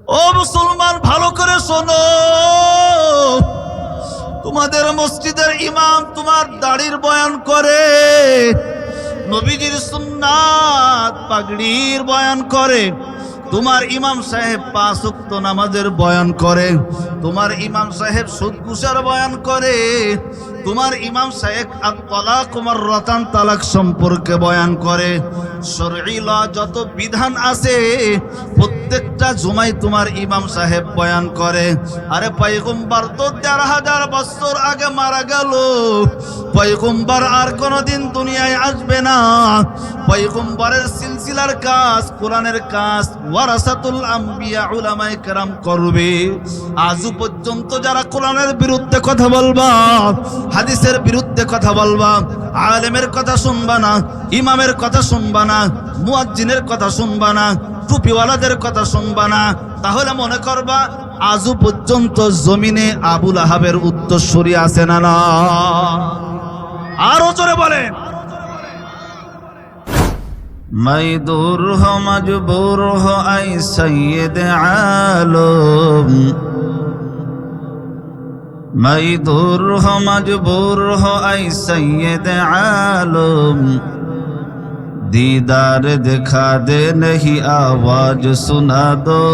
ও মুসলমান, ভালো করে শোনো। তোমাদের মসজিদের ইমাম তোমার দাড়ির বয়ান করে, নবীজির সুন্নাত পাগড়ির বয়ান করে। তোমার ইমাম সাহেব 5 ওয়াক্ত নামাজের বয়ান করে। তোমার ইমাম সাহেব সুদ ঘুষের বয়ান করে। তোমার ইমাম সাহেব আত-তালাক মাররাতান তালাক সম্পর্কে বয়ান করে। শরঈ ল যত বিধান আছে প্রত্যেকটা জুমাই তোমার ইমাম সাহেব বয়ান করে। আরে পয়গম্বর তো ১৩,০০০ বছর আগে মারা গেল। পয়গম্বর আর কোনদিন দুনিয়ায় আসবে না। পয়গম্বরের সিলসিলার কাজ, কোরআনের কাজ ওয়ারাসাতুল আম্বিয়া উলামায়ে কেরাম করবে। আজও পর্যন্ত যারা কোরআনের বিরুদ্ধে কথা বলবা, হাদিসের বিরুদ্ধে কথা বলবা, আলেমের কথা শুনবা না, ইমামের কথা শুনবা না, মুয়াজ্জিনের কথা শুনবা না, টুপিওয়ালাদের কথা শুনবা না, তাহলে মনে করবা আজও পর্যন্ত জমিনে আবুল আহাবের উত্তরসূরি আছে না? না, আরো জোরে বলেন। मैं दूर हो मजबूर हो ऐ सैयद आलम, मैं दूर हो मजबूर हो ऐ सैयद आलम, दीदार दिखा दे नहीं आवाज सुना दो,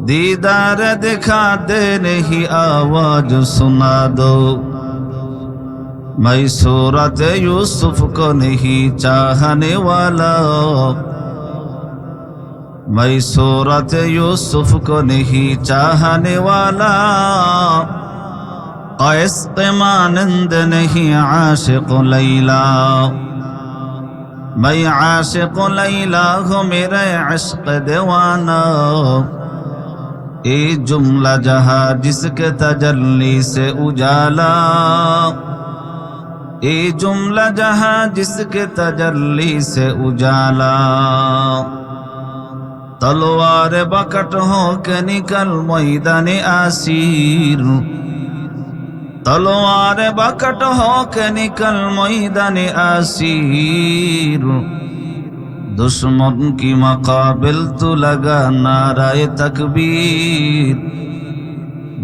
दीदार दिखा दे नहीं आवाज सुना दो, मैं सूरत यूसुफ को नहीं चाहने वाला, मैं सूरत यूसुफ को नहीं चाहने वाला, कैस के मानंद नहीं आशिक लैला, मैं आशिक लैला हूँ मेरे इश्क दीवाना, ये जुमला जहाँ जिसके तजल्ली से उजाला, ये जुमला जहां जिसके तजल्ली से उजाला, तलवार बकट हो के निकल मैदाने आसीर, तलवार बकट हो के निकल मैदाने आसीर, दुश्मन की मुकाबिल तू लगा नाराए तकबीर,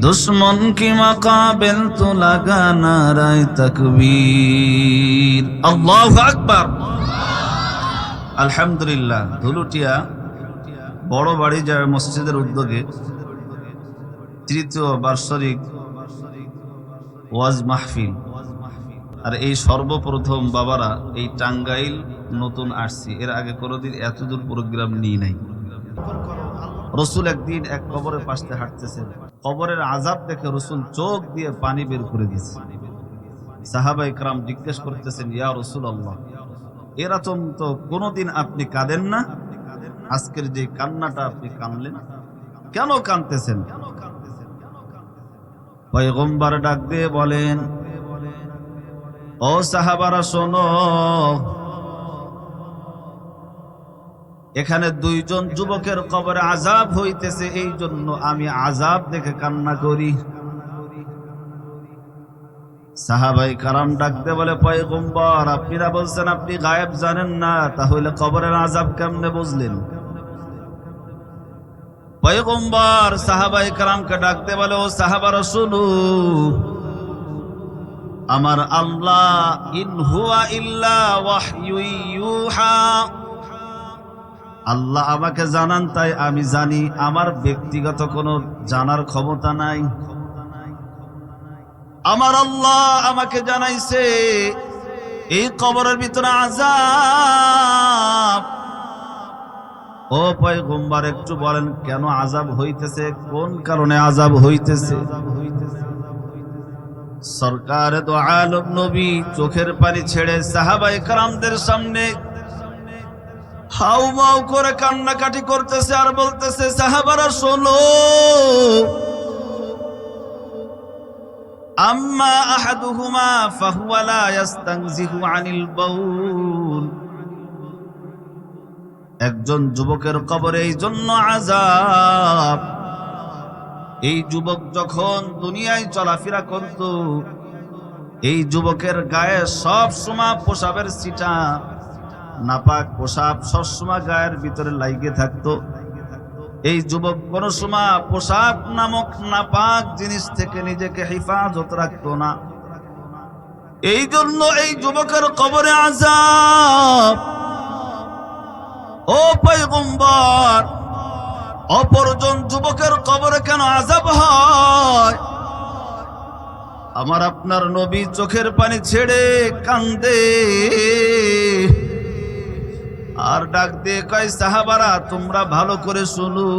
दुश्मन की मुकाबिल तो लगा नाराए तकबीर। अल्लाहु আকবার। আলহামদুলিল্লাহ। ধুলুটিয়া বড় বাড়ি জামে মসজিদের উদ্যোগে ৩য় বার্ষিক ওয়াজ মাহফিল। আর এই সর্বপ্রথম বাবারা এই টাঙ্গাইল নতুন আসছি, এর আগে কোনোদিন এত দূর প্রোগ্রাম নিই নাই। রসুল একদিন এক কবরের পাশে হাঁটতেছেন, কবরের আযাব দেখে রসুল চোখ দিয়ে পানি বের করে দিয়েছে। সাহাবা ইকরাম জিজ্ঞেস করতেছেন, ইয়া রাসূলুল্লাহ, এরকম তো কোনোদিন আপনি কাঁদেন না, আজকের যে কান্নাটা আপনি কাঁদলেন, কেন কাঁদতেছেন? পয়গম্বর ডাক দিয়ে বলেন, ও সাহাবারা শোনো, এখানে 2 জন যুবকের কবরে আযাব হইতেছে, এই জন্য আমি আযাব দেখে কান্না করি। সাহাবাই কারাম ডাকতে বলে, পয়গম্বর আপনারা বলছেন আপনি গায়েব জানেন না, তাহলে কবরের আযাব কেমনে বুঝলেন? পয়গম্বর সাহাবাই কারামকে ডাকতে বলে, ও সাহাবারা শুনো, আমার আল্লাহ ইন হুয়া ইল্লা ওয়াহয়ু ইউহা, আল্লাহ আমাকে জানান তাই আমি জানি, আমার ব্যক্তিগত কোনো জানার ক্ষমতা নাই। আমার আল্লাহ আমাকে জানাইছে এই কবরের ভিতরে আযাব। ও পয়গম্বর একটু বলেন কেন আযাব হইতেছে, কোন কারণে আযাব হইতেছে? সরকার দো আলম নবী চোখের পানি ছেড়ে সাহাবায়ে কেরামদের সামনে হাউমাউ করে কান্নাকাটি করতেছে আর বলতেছে, সাহাবারা শোনো, আম্মা আহাদুহুমা ফাহুয়া লা ইস্তানজিহু আনিল বাউল, একজন যুবকের কবরে এই জন্য আযাব, এই যুবক যখন দুনিয়ায় চলাফেরা করত, এই যুবকের গায়ে সব সময় পোশাবের ছিটা, নাপাক পোশাক সবসময় গায়ের ভিতরে লাগিয়ে থাকতো। এই যুবক কোন সময় পোশাক নামক নাপাক জিনিস থেকে নিজেকে হেফাজত রাখতো না। এই জন্য এই যুবকের কবরে আযাব। ও পয়গম্বর, অপরজন যুবকের কবরে কেন আযাব হয়? আমার আপনার নবী চোখের পানি ছেড়ে কান্দে আর ডাক দিয়ে কয়, সাহাবারা তোমরা ভালো করে শুনো,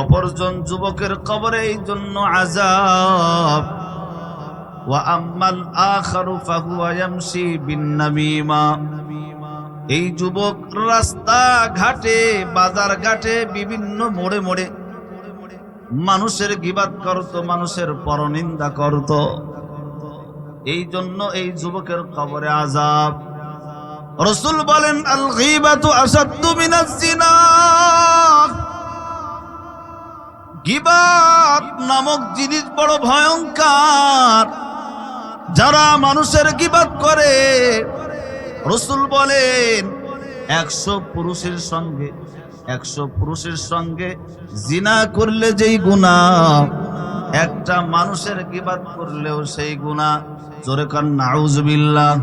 অপরজন যুবকের কবরে এই জন্য আযাব। ওয়া আম্মাল আখারু ফাহুয়া ইয়ামশি বিন-নামিমা, এই যুবক রাস্তা ঘাটে বাজার ঘাটে বিভিন্ন মোড়ে মোড়ে মানুষের গীবাত করত, মানুষের পরনিন্দা করত। এই জন্য এই যুবকের কবরে আযাব। রাসূল বলেন, আল গীবাতু আসাদ্দু মিনাজ জিনা, গীবাত নামক জিনিস বড় ভয়ঙ্কর। যারা মানুষের গীবাত করে, রাসূল বলেন 100 পুরুষের সঙ্গে জিনা করলে যেই গুনাহ, একটা মানুষের গীবাত করলেও সেই গুনাহ। জোরে কান নাউযুবিল্লাহ,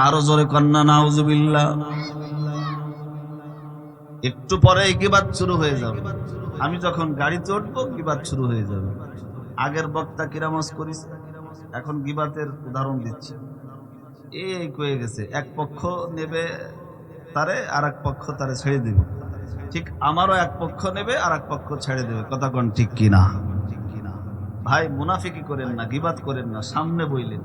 আরো জোরে কান না নাউযুবিল্লাহ। একটু পরে গীবাত শুরু হয়ে যাবে। আমি যখন গাড়িতে উঠবো গীবাত শুরু হয়ে যাবে। আগের বক্তা কিরামত করিস, এখন গীবাতের উদাহরণ দিচ্ছি। এই কয়ে গেছে, এক পক্ষ নেবে তারে আর এক পক্ষ তারে ছেড়ে দিবে, ঠিক আমারও এক পক্ষ নেবে আর এক পক্ষ ছেড়ে দেবে। কথা কোন ঠিক কিনা? ভাই মুনাফিকি করেন না, গীবাত করেন না, সামনে বইলেন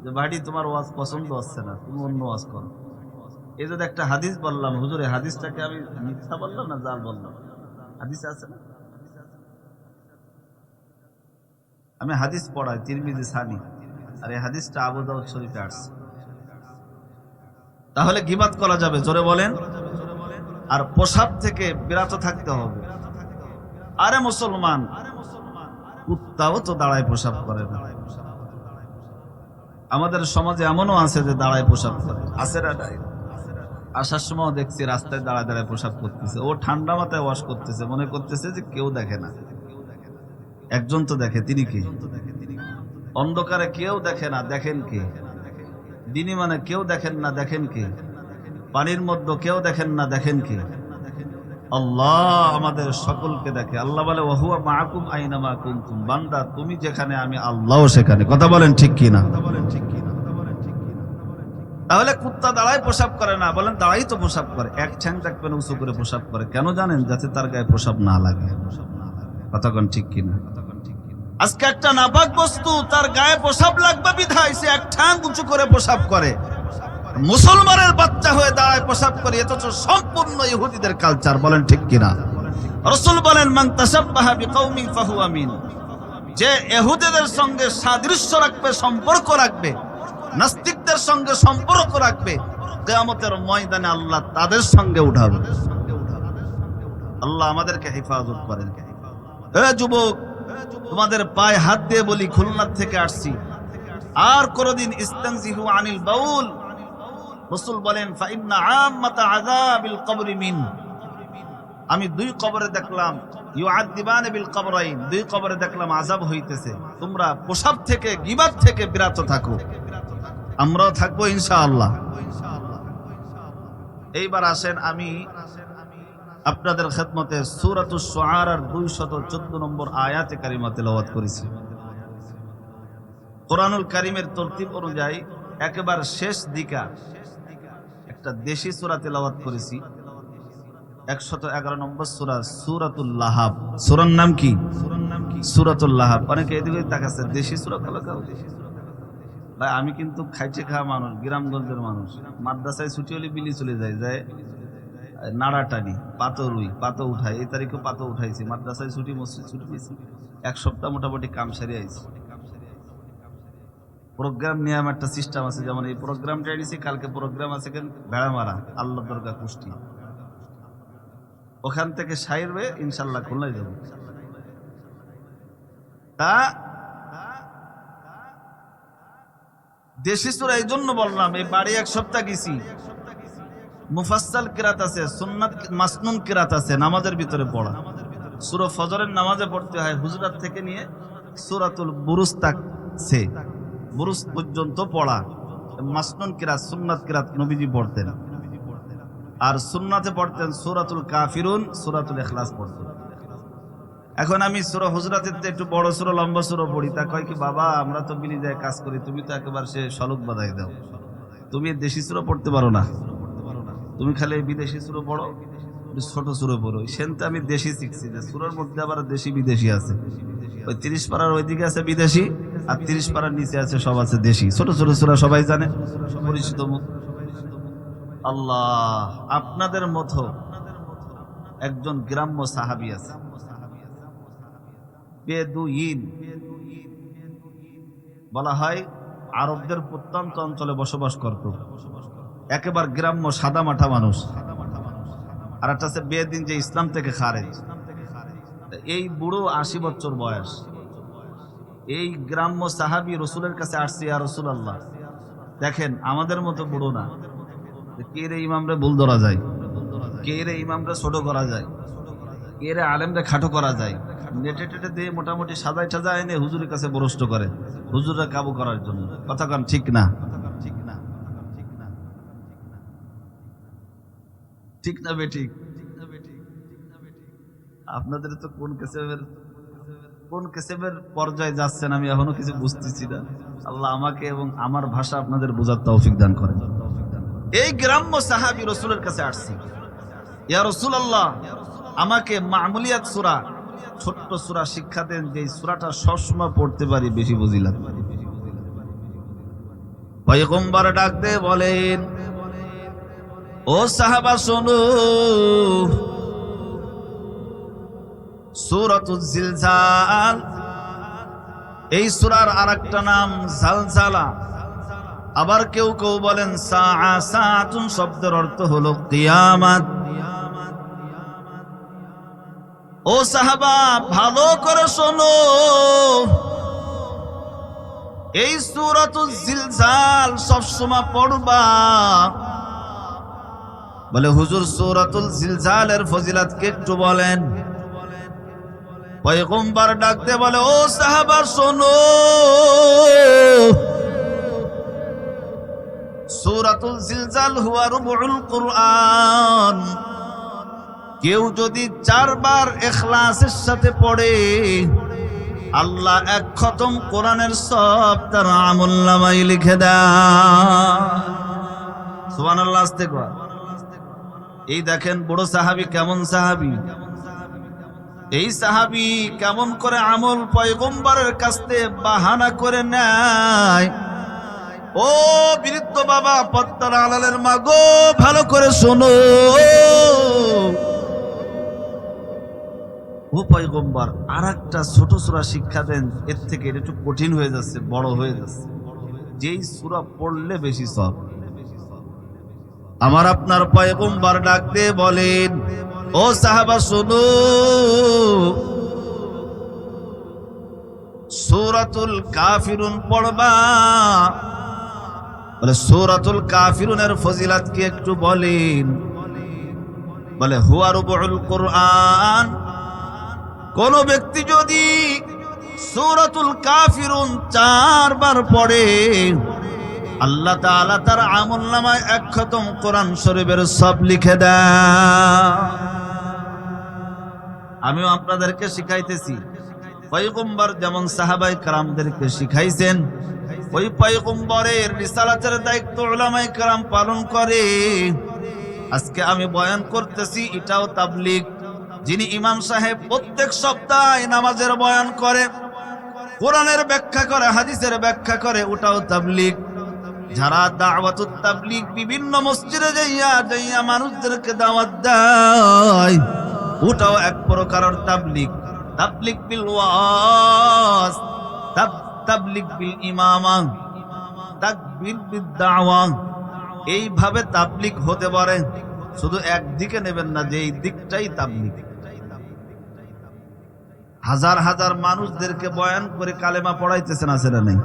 যে ভাইটি তোমার ওয়াজ পছন্দ হচ্ছে না, তুমি অন্য ওয়াজ করো। এই যদি একটা হাদিস বললাম, হুজুর এই হাদিসটাকে আমি মিথ্যা বললাম না জাল বললাম? হাদিস আছে না? আমি হাদিস পড়াই তিরমিজি সানি, আর এই হাদিসটা আবু দাউদ শরীফে আসছে। তাহলে গীবাত করা যাবে, জোরে বলেন। আর পোশাক থেকে বিরত থাকতে হবে। আরে মুসলমান, কুত্তাও তো দাঁড়ায় পোশাক করে না। আমাদের সমাজে এমনও আছে যে দাঁড়ায় পোশাক করে, আছে না? আসার সময় দেখছি রাস্তায় দাঁড়ায় দাঁড়ায় পোশাক করতেছে। ও ঠান্ডা মাথায় ওয়াশ করতেছে, মনে করতেছে যে কেউ দেখে না। একজন তো দেখে, তিনি কি? অন্ধকারে কেউ দেখে না, দেখেন কে? দিনী মানে কেউ দেখেন না, দেখেন কে? পানির মধ্যে কেউ দেখেন না, দেখেন কে? আল্লাহ আমাদের সকলকে দেখে। আল্লাহ বলে, ওয়াহুয়া মাআকুম আইনামা কুনতুম, বান্দা তুমি যেখানে আমি আল্লাহও সেখানে। কথা বলেন ঠিক কিনা? তাহলে কুত্তা দাঁড়ায় প্রসাব করে না, বলেন দাঁড়াই তো প্রসাব করে। এক ঠ্যাং দেখবেন উঁচু করে প্রসাব করে, কেন জানেন? যাতে তার গায়ে প্রসাব না লাগে। কথা কোন ঠিক কিনা? আজকে একটা নাপাক বস্তু তার গায়ে প্রসাব লাগবে বিধায় সে এক ঠ্যাং উঁচু করে প্রসাব করে। মুসলমানের বাচ্চা হয়ে দাঁড়ায় প্রসাব করে, অথচ সম্পূর্ণ ইহুদিদের কালচার। বলেন ঠিক কিনা? রাসূল বলেন, মান তাশাব্বাহা বিকওমি ফাহুয়া মিন, যে ইহুদিদের সঙ্গে সাদৃশ্য রাখবে, সম্পর্ক রাখবে, নাস্তিকদের সঙ্গে সম্পর্ক রাখবে, কিয়ামতের ময়দানে আল্লাহ তাদের সঙ্গে উঠাবে। আল্লাহ আমাদেরকে হেফাজত করেন। এ যুবক, তোমাদের পায়ে হাত দিয়ে বলি, খুলনা থেকে আসছি, আর কোনদিন ইস্তানজিহু আনিল বাউল। রাসূল বলেন, ফা ইন্না আম্মাতা আযাবিল কবরি মিন, আমি 2 কবরে দেখলাম, ইউআযিবানা বিল কবরাইন, 2 কবরে দেখলাম আযাব হইতেছে। তোমরা প্রসাব থেকে, গীবাত থেকে বিরত থাকো। আমরাও থাকবো ইনশাআল্লাহ। এইবার আসেন আমি আপনাদের খেদমতে সূরাতুশ শুআরার 214 নম্বর আয়াতে কারিমা তেলাওয়াত করেছি। কোরআনুল কারীমের তরতিব অনুযায়ী একেবারে শেষ দিকা একটা দেশি সূরা তেলাওয়াত করেছি। 111 নম্বর সূরা, সূরাতুল লাহাব। সূরার নাম কি? সূরাতুল লাহাব। অনেকে এদিকে তাকাচ্ছে, দেশি সূরা কালো কালো। ভাই আমি কিন্তু খাইছে খাওয়া মানুষ, গ্রামগঞ্জের মানুষ। মাদ্রাসায় ছুটি হলে বিলি চলে যায়, যায় নাড়া টানি, পাতো রুই, পাতো উঠাই। এই তারিখে পাতো উঠাইছি, মাদ্রাসায় ছুটি, মসজিদ ছুটি দিয়েছি। 1 সপ্তাহ মোটামুটি কাম সারি আইছি। প্রোগ্রাম নিয়ে আমার একটা সিস্টেম আছে, যেমন এই প্রোগ্রামটা এনেছি, কালকে প্রোগ্রাম আছে কেন ভেড়া মারা, আল্লাহ দরগা কুষ্টি, ওখান থেকে সাইরবে ইনশাল্লাহ খুলনায় যাবো। তা দেশি সূরা এই জন্য বললাম, এই বাড়ি 1 সপ্তাহ গেছি, মুফাসসাল কিরাত আছে, সুন্নাত মাসনুন কিরাত আছে, নামাজের ভিতরে পড়া। সূরা ফজরের নামাজে পড়তে হয় হুজুরাত থেকে নিয়ে সূরাতুল বুরুজ তাকছে বুরুজ পর্যন্ত পড়া মাসনুন কিরাত, সুন্নাত কিরাত নবীজি পড়তেন। আর সুন্নাতে পড়তেন সূরাতুল কাফিরুন, সূরাতুল ইখলাস পড়তেন। এখন আমি সূরা হুজুরাতের একটু বড় সূরা লম্বা সূরা পড়ি, তা কয় কি বাবা আমরা তো মিলি যায় কাজ করি, তুমি তো একেবারে সে সলক বাঁধাই দাও, তুমি দেশি সূরা পড়তে পারো না, তুমি খালি বিদেশি সূরা পড়ো, ছোট সূরা পড়ো। সেনতে আমি দেশি শিখছি, যে সূরার মধ্যে আবার দেশি বিদেশি আছে। ওই 30 পারার ওইদিকে আছে বিদেশি, আর 30 পারার নিচে আছে সব আছে দেশি। ছোট ছোট সূরা সবাই জানে, পরিচিত মুখ। আল্লাহ, আপনাদের মতো একজন গ্রাম্য সাহাবী আছে, বেদুইন বলা হয়, আরবদের প্রত্যন্ত অঞ্চলে বসবাস করত, একেবারে গ্রাম্য সাদা মাঠা মানুষ। আর একটা আছে বেদিন, যে ইসলাম থেকে খারেজ। এই বুড়ো 80 বছর বয়স, এই গ্রাম্য সাহাবী রসুলের কাছে আসছে, ইয়া রাসূলুল্লাহ দেখেন আমাদের মতো বুড়ো না, কে রে ইমামরে ভুল ধরা যায়, কে রে ইমামরে ছোট করা যায়, কে রে আলেমরে খাটো করা যায়, নেটে টেটে দিয়ে মোটামুটি সাজাই সাজায় এনে হুজুরের কাছে বরষ্ট করে, হুজুররা কাবু করার জন্য। কথা কান ঠিক না? ঠিক না বেঠিক? আপনাদের তো কোন কেসেবের পর্যায়ে যাচ্ছেন আমি এখনো কিছু বুঝতেছি না। আল্লাহ আমাকে এবং আমার ভাষা আপনাদের বোঝার তৌফিক দান করেন। এই গ্রাম্য সাহাবী রাসূলের কাছে আসছে, ইয়া রাসূলুল্লাহ আমাকে মামুলিয়াত সূরা, ছোট্ট সূরা শিক্ষা দেন, যে সূরাটা সবসময় পড়তে পারি, বেশি বুঝিলাম। পয়গম্বর ডাক দিয়ে বলেন, ও সাহাবা শোনো, সূরাতুল জিলজাল, এই সূরার আরেকটা নাম জালজালা। আবার কেউ কেউ বলেন সাআ, সাআতুন শব্দের অর্থ হলো কিয়ামত। ও সাহাবা ভালো করে শোনো, এই সূরাতুল জিলজাল সবসময় পড়বা। বলে হুজুর সূরাতুল জিলজালের ফজিলত কে একটু বলেন। পয়গম্বর ডাকতে বলে, ও সাহাবা শোনো, সূরাতুল জিলজাল হুয়া রুবুল কুরআন। কেউ যদি 4 বার ইখলাসের সাথে পড়ে, আল্লাহ 1 খতম কোরআনের সব তার আমলনামায় লিখে দেয়। সুবহানাল্লাহ, আস্তে কর। এই দেখেন বড় সাহাবী কেমন সাহাবী, এই সাহাবী কেমন করে আমল পয়গম্বরের কাছ থেকে বাহানা করে নেয়। ও বৃদ্ধ বাবা, পদ্মার আড়ালের মা গো, ভালো করে শোনো। ও পয়গম্বর আরেকটা ছোট সূরা শিক্ষা দেন, এর থেকে এটা একটু কঠিন হয়ে যাচ্ছে, বড় হয়ে যাচ্ছে, যেই সূরা পড়লে বেশি সওয়াব। আমার আপনার পয়গম্বর ডাক দিয়ে বলেন, ও সাহাবা শোনো, সূরাতুল কাফিরুন পড়বা। বলে সূরাতুল কাফিরুনের ফজিলত কি একটু বলেন। বলে হুয়া রুবুল কুরআন। কোন ব্যক্তি যদি সূরাতুল কাফিরুন 4 বার পড়ে, আল্লাহ তাআলা তার আমলনামায় 1 খতম কোরআন শরীফের সব লিখে দেয়। আমিও আপনাদেরকে শিখাইতেছি, পয়গম্বর যেমন সাহাবায়ে কেরামদেরকে শিখাইছেন, ওই পয়গম্বরের রিসালাতের দায়িত্ব উলামায়ে কেরাম পালন করে। আজকে আমি বয়ান করতেছি, এটাও তাবলীগ। যিনি ইমাম সাহেব প্রত্যেক সপ্তাহে নামাজের বয়ান করে, কোরআনের ব্যাখ্যা করে, হাদিসের ব্যাখ্যা করে, ওটাও তাবলীগ। যারা দাওয়াতুত তাবলীগ বিভিন্ন মসজিদে যাইয়া মানুষদেরকে দাওয়াত দেয়, ওটাও এক প্রকারের তাবলীগ। তাবলীগ বিল ওয়াজ, তাবলীগ বিল ইমামা, তাকবীর বিদ দাওয়া। এইভাবে তাবলীগ হতে পারে, শুধু একদিকে নেবেন না যে এই দিকটাই তাবলীগ। হাজার হাজার মানুষদেরকে বয়ান করে কালেমা পড়াইতেছেন, আছে না নেই?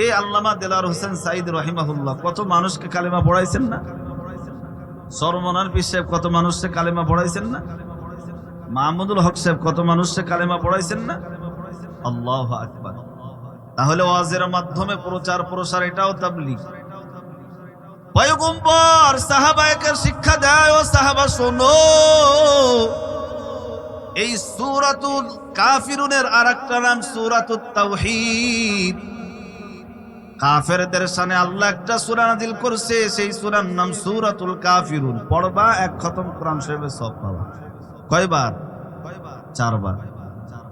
এই আল্লামা দেলাওয়ার হোসেন সাঈদ রাহিমাহুল্লাহ কত মানুষকে কালেমা পড়াইছেন না? সরমনার পীর সাহেব কত মানুষকে কালেমা পড়াইছেন না? মাহমুদুল হক সাহেব কত মানুষকে কালেমা পড়াইছেন না? আল্লাহু আকবার। তাহলে ওয়াজের মাধ্যমে প্রচার প্রসার, এটাও তাবলীগ। পয়গম্বর সাহাবায়ে শিক্ষা দেয়, ও সাহাবা শোনো, এই সূরাতুল কাফিরুনের আরেকটা নাম সূরাতুত তাওহীদ। কাফেরদের শানে আল্লাহ একটা সূরা নাযিল করছে, সেই সূরার নাম সূরাতুল কাফিরুন। পড়বা এক খতম কোরআন শরীফের সওয়াব পাবা। কয়বার? 4 বার।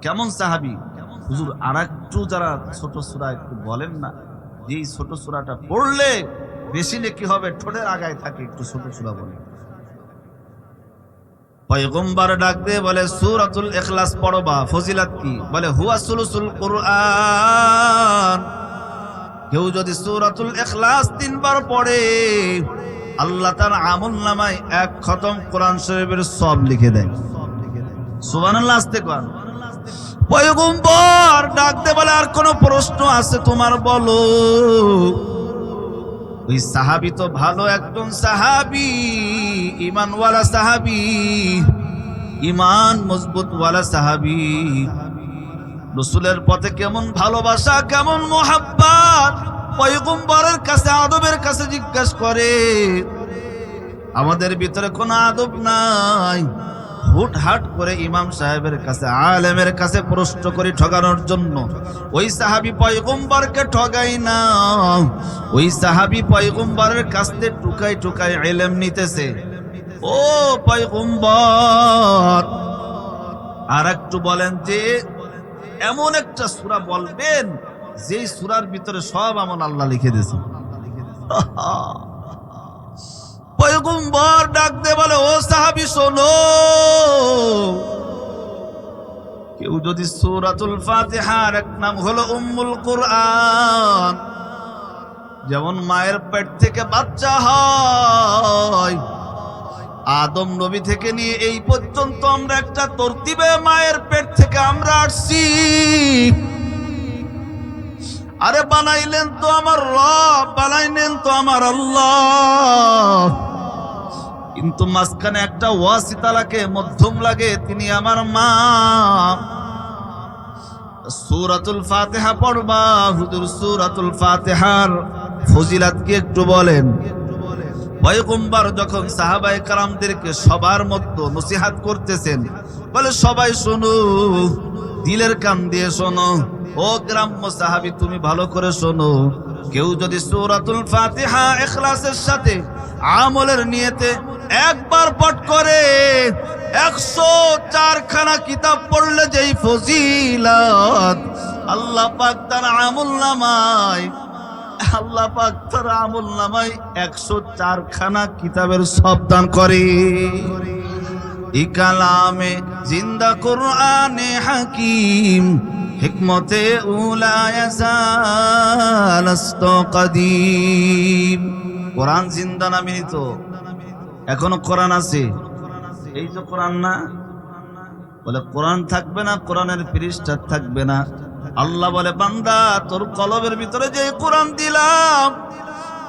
কেমন সাহাবী? হুজুর আরেকটু যারা ছোট সূরা একটু বলেন না, এই ছোট সূরাটা পড়লে বেশি নেকি হবে, ঠোঁটের আগায় থাকে, একটু ছোট সূরা বলে। পয়গম্বর ডাক দিয়ে বলে সূরাতুল ইখলাস পড়বা। ফজিলত কি? বলে হুয়া সুলুসুল কুরআন। কেউ যদি সূরাতুল ইখলাস 3 বার পড়ে, আল্লাহ তার আমলনামায় এক খতম কোরআন শরীফের সওয়াব লিখে দেয়। সুবহানাল্লাহ। আস্তে কোন পয়গম্বর ডাক দিয়ে বলে আর কোন প্রশ্ন আছে তোমার, বলো। ওই সাহাবী তো ভালো একজন সাহাবী, ঈমানওয়ালা সাহাবী, ঈমান মজবুত ওয়ালা সাহাবী। রাসূলের পথে কেমন ভালোবাসা, কেমন মুহাব্বত। পয়গম্বরের কাছে আদবের কাছে জিজ্ঞাসা করে, আমাদের ভিতরে কোনো আদব নাই, হুটহাট করে ইমাম সাহেবের কাছে, আলেমের কাছে প্রশ্ন করি ঠগানোর জন্য। ওই সাহাবী পয়গম্বরকে ঠগাই না, ওই সাহাবী পয়গম্বরের কাছ থেকে টুকাই টুকাই ইলম নিতেছে। ও পয়গম্বর, আর একটু বলেন যে এমন একটা সূরা বলবেন যেই সূরার ভিতরে সব আমল আল্লাহ লিখে দিয়েছেন। পয়গম্বর ডাক দে বলে ও সাহাবী শোনো, কেউ যদি সূরাতুল ফাতিহার এক নাম হলো উম্মুল কুরআন, যেমন মায়ের পেট থেকে বাচ্চা হয়, আদম নবী থেকে নিয়ে এই পর্যন্ত আমরা একটা তরতিবে মায়ের পেট থেকে আমরা আসছি। আরে বানাইলেন তো আমার রব, বানাইলেন তো আমার আল্লাহ, কিন্তু মাঝখানে একটা ওয়াসিতা লাগে, মধ্যম লাগে, তিনি আমার মা। সূরাতুল ফাতিহা পড়বা। হুজুর সূরাতুল ফাতিহার ফজিলত কি একটু বলেন? পয়গম্বর যখন সাহাবায়ে কেরামদেরকে সবার মধ্যে নসিহত করতেছেন, বলে সবাই শোনো, দিলের কান দিয়ে শোনো। ও গ্রাম্য সাহাবী, তুমি ভালো করে শোনো। কেউ যদি সূরাতুল ফাতিহা ইখলাসের সাথে আমলের নিয়তে একবার পাঠ করে, 104 খানা কিতাব পড়লে যেই ফজিলত, আল্লাহ পাক তার আমলনামায়, আল্লাহ পাক তার আমলনামায় 104 খানা কিতাবের সওয়াব দান করে। ই কালামে জিন্দা কুরআনে হাকিম, হিকমতে উলা ইয়াসালাস্ত কদিম। কোরআন জিন্দা নামি তো এখনো কোরআন আছে, এই তো কোরআন না। বলে কোরআন থাকবে না, কোরআনের পৃষ্ঠা থাকবে না। আল্লাহ বলে বান্দা, তোর কলবের ভিতরে যে কোরআন দিলাম,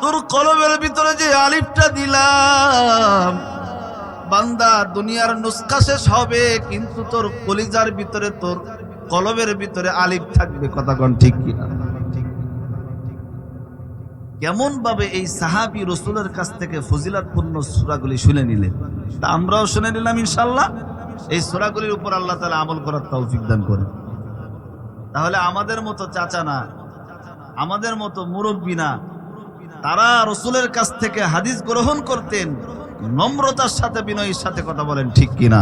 তোর কলবের ভিতরে যে আলিফটা দিলাম, বান্দা দুনিয়ার নুসখা শেষ হবে, কিন্তু তোর কলিজার ভিতরে, তোর কলবের ভিতরে আলিফ থাকবে। কথা কোন ঠিক কিনা? কেমন ভাবে এই সাহাবী রাসূলের কাছ থেকে ফজিলতপূর্ণ সূরাগুলি শুনে নিলেন, তা আমরাও শুনে নিলাম ইনশাআল্লাহ। এই সূরাগুলির উপর আল্লাহ তাআলা আমল করার তৌফিক দান করেন। তাহলে আমাদের মতো চাচা না, আমাদের মতো মুরব্বী না, তারা রাসূলের কাছ থেকে হাদিস গ্রহণ করতেন নম্রতার সাথে, বিনয়ের সাথে। কথা বলেন ঠিক কিনা?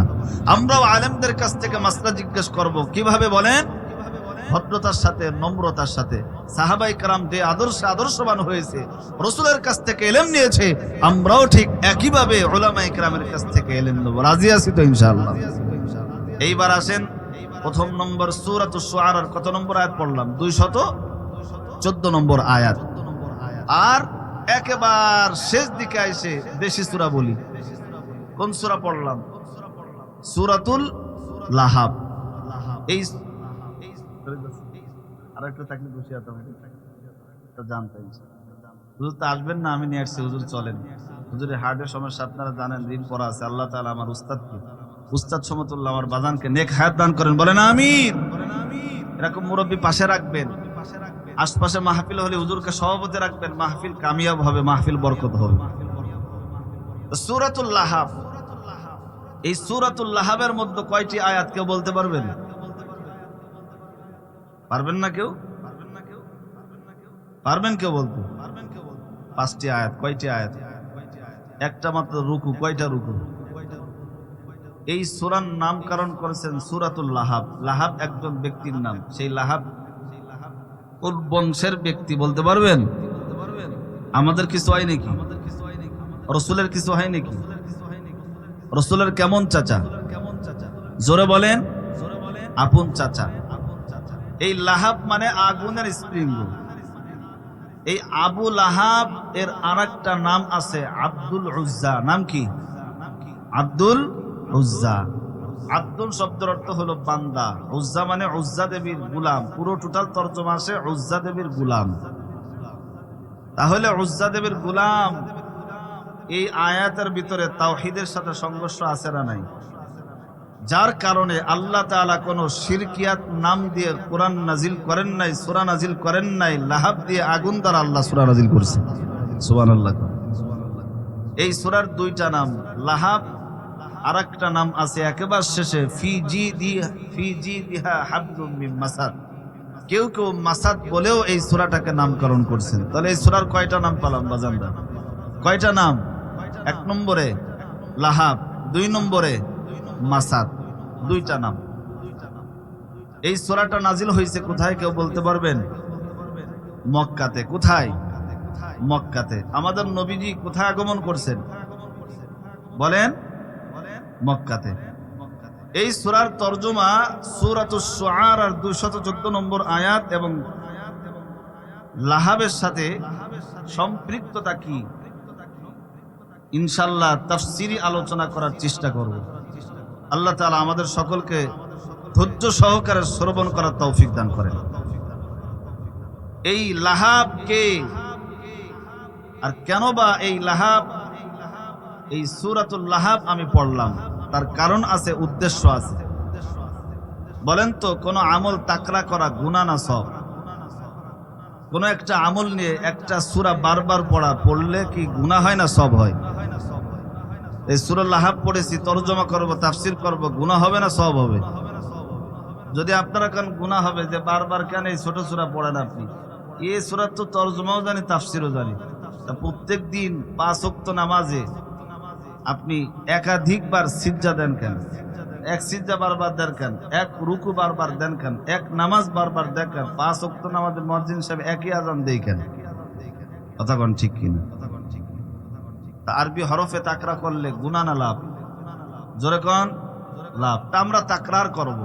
আমরাও আলেমদের কাছ থেকে মাসলা জিজ্ঞেস করব, কিভাবে বলেন? ভদ্রতার সাথে, নম্রতার সাথে। সাহাবায়ে কেরাম যে আদর্শবান হয়েছে, রাসূলের কাছ থেকে ইলম নিয়েছে, আমরাও ঠিক একইভাবে উলামায়ে কেরামের কাছ থেকে ইলম নেব। রাজি আছি তো ইনশাআল্লাহ? এইবার আসেন, প্রথম নম্বর সূরাতুশ শুআরার কত নম্বর আয়াত পড়লাম? 214 নম্বর আয়াত। আর একেবারে শেষ দিকে এসে বেশি সূরা বলি। কোন সূরা পড়লাম? সূরাতুল লাহাব। এই আরেকটা তাকলিফ বসিয়ে তো জানতাম হুজুর তো আসবেন না, আমি নিয়ে আসছি। হুজুর চলেন, হুজুরের হার্টের সমস্যা আপনারা জানেন, ঋণ পড়া আছে। আল্লাহ তাআলা আমার উস্তাদ সমতুল্লাহ আমার বাজানকে নেক হায়াত দান করেন, বলেন আমিন। এরকম মুরব্বী পাশে রাখবেন। আশপাশে মাহফিল হলে হুজুরকে সভাপতি রাখবেন, মাহফিল কামিয়াব হবে, মাহফিল বরকত হবে। সূরাতুল লাহাব, এই সূরাতুল লাহাবের মধ্যে কয়টি আয়াত কেউ বলতে পারবেন? পারবেন না কেউ? পারবেন কেউ বলতে? 5টি আয়াত। কয়টি আয়াত? একটা মাত্র রুকু। কয়টা রুকু? এই সূরার নামকরণ করেছেন সূরাতুল লাহাব। লাহাব একজন ব্যক্তির নাম। সেই লাহাব কোন বংশের ব্যক্তি বলতে পারবেন? আমাদের কিছু হয় নাকি? রসুলের কিছু হয় নাকি? রসুলের কেমন চাচা? জোরে বলেন। আপন চাচা। এই লাহাব মানে আগুনের স্প্রিঙ্গ। এই আবু লাহাব এর আরেকটা নাম আছে আব্দুল উজ্জা। নাম কি? আব্দুল উজ্জা। আব্দুল শব্দের অর্থ হলো বান্দা, উজ্জা মানে উজ্জা দেবীর গুলাম। পুরো টোটাল তর্জমা আসে উজ্জা দেবীর গুলাম। তাহলে উজ্জা দেবীর গুলাম, এই আয়াতের ভিতরে তাওহীদের সাথে সংঘর্ষ আছে না নাই? যার কারণে আল্লাহ তাআলা কোন শিরকিয়াত নাম দিয়ে কোরআন নাজিল করেন নাই, সূরা নাজিল করেন নাই। লাহাব দিয়ে আগুন দ্বারা আল্লাহ সূরা নাজিল করেছেন। সুবহানাল্লাহ। এই সূরার 2টা নাম, লাহাব, আর একটা নাম আছে একেবারে শেষে ফি জিদিহা হাবলুম মিন মাসাদ। কেউ কেউ মাসাদ বলেও এই সূরাটাকে নামকরণ করছেন। তাহলে এই সূরার কয়টা নাম পেলাম বাজানরা? কয়টা নাম? 1 নম্বরে লাহাব, 2 নম্বরে মাসাদ, 2টা নাম। এই সূরাটা নাজিল হয়েছে কোথায় কেউ বলতে পারবেন? মক্কাতে। কোথায়? মক্কাতে। আমাদের নবীজি কোথায় আগমন করছেন বলেন? মক্কাতে। এই সূরার তরজমা সূরাতুশ শুআরার 214 নম্বর আয়াত এবং লাহাবের সাথে সম্পৃক্ততা কি ইনশাআল্লাহ তাফসীরি আলোচনা করার চেষ্টা করব। আল্লাহ তাআলা আমাদের সকলকে ধৈর্য সহকারে শ্রবণ করার তৌফিক দান করেন। এই লাহাব কে আর কেন বা এই লাহাব, এই সূরাতুল লাহাব আমি পড়লাম, তার কারণ আছে, উদ্দেশ্য আছে। বলেন তো, কোন আমল তাকরা করা গুনাহ না সওয়াব? কোন একটা আমল নিয়ে একটা সূরা বারবার পড়লে কি গুনাহ হয় না সওয়াব হয়? এই সূরা লাহাব পড়েছি, তরজমা করব, তাফসীর করব, গুনাহ হবে না সওয়াব হবে? যদি আপনারা কেন গুনাহ হবে যে বারবার কেন এই ছোট সূরা পড়েন আপনি? এই সূরার তো তরজমাও জানি, তাফসীরও জানি। তা প্রত্যেক দিন 5 ওয়াক্ত নামাজে আপনি একাধিকবার সিজদা দেন কেন? এক সিজদা বারবার দেন কেন? এক রুকু বারবার দেন কেন? এক নামাজ বারবার দেন কেন? 5 ওয়াক্ত নামাজে মুয়াজ্জিন সাহেব একই আযান দেই কেন? কথা কোন ঠিক কিনা? তা আরবি হরফে তাকরা করলে গুনাহ না লাভ? জোরে কোন? লাভ। তা আমরা তাকরার করব।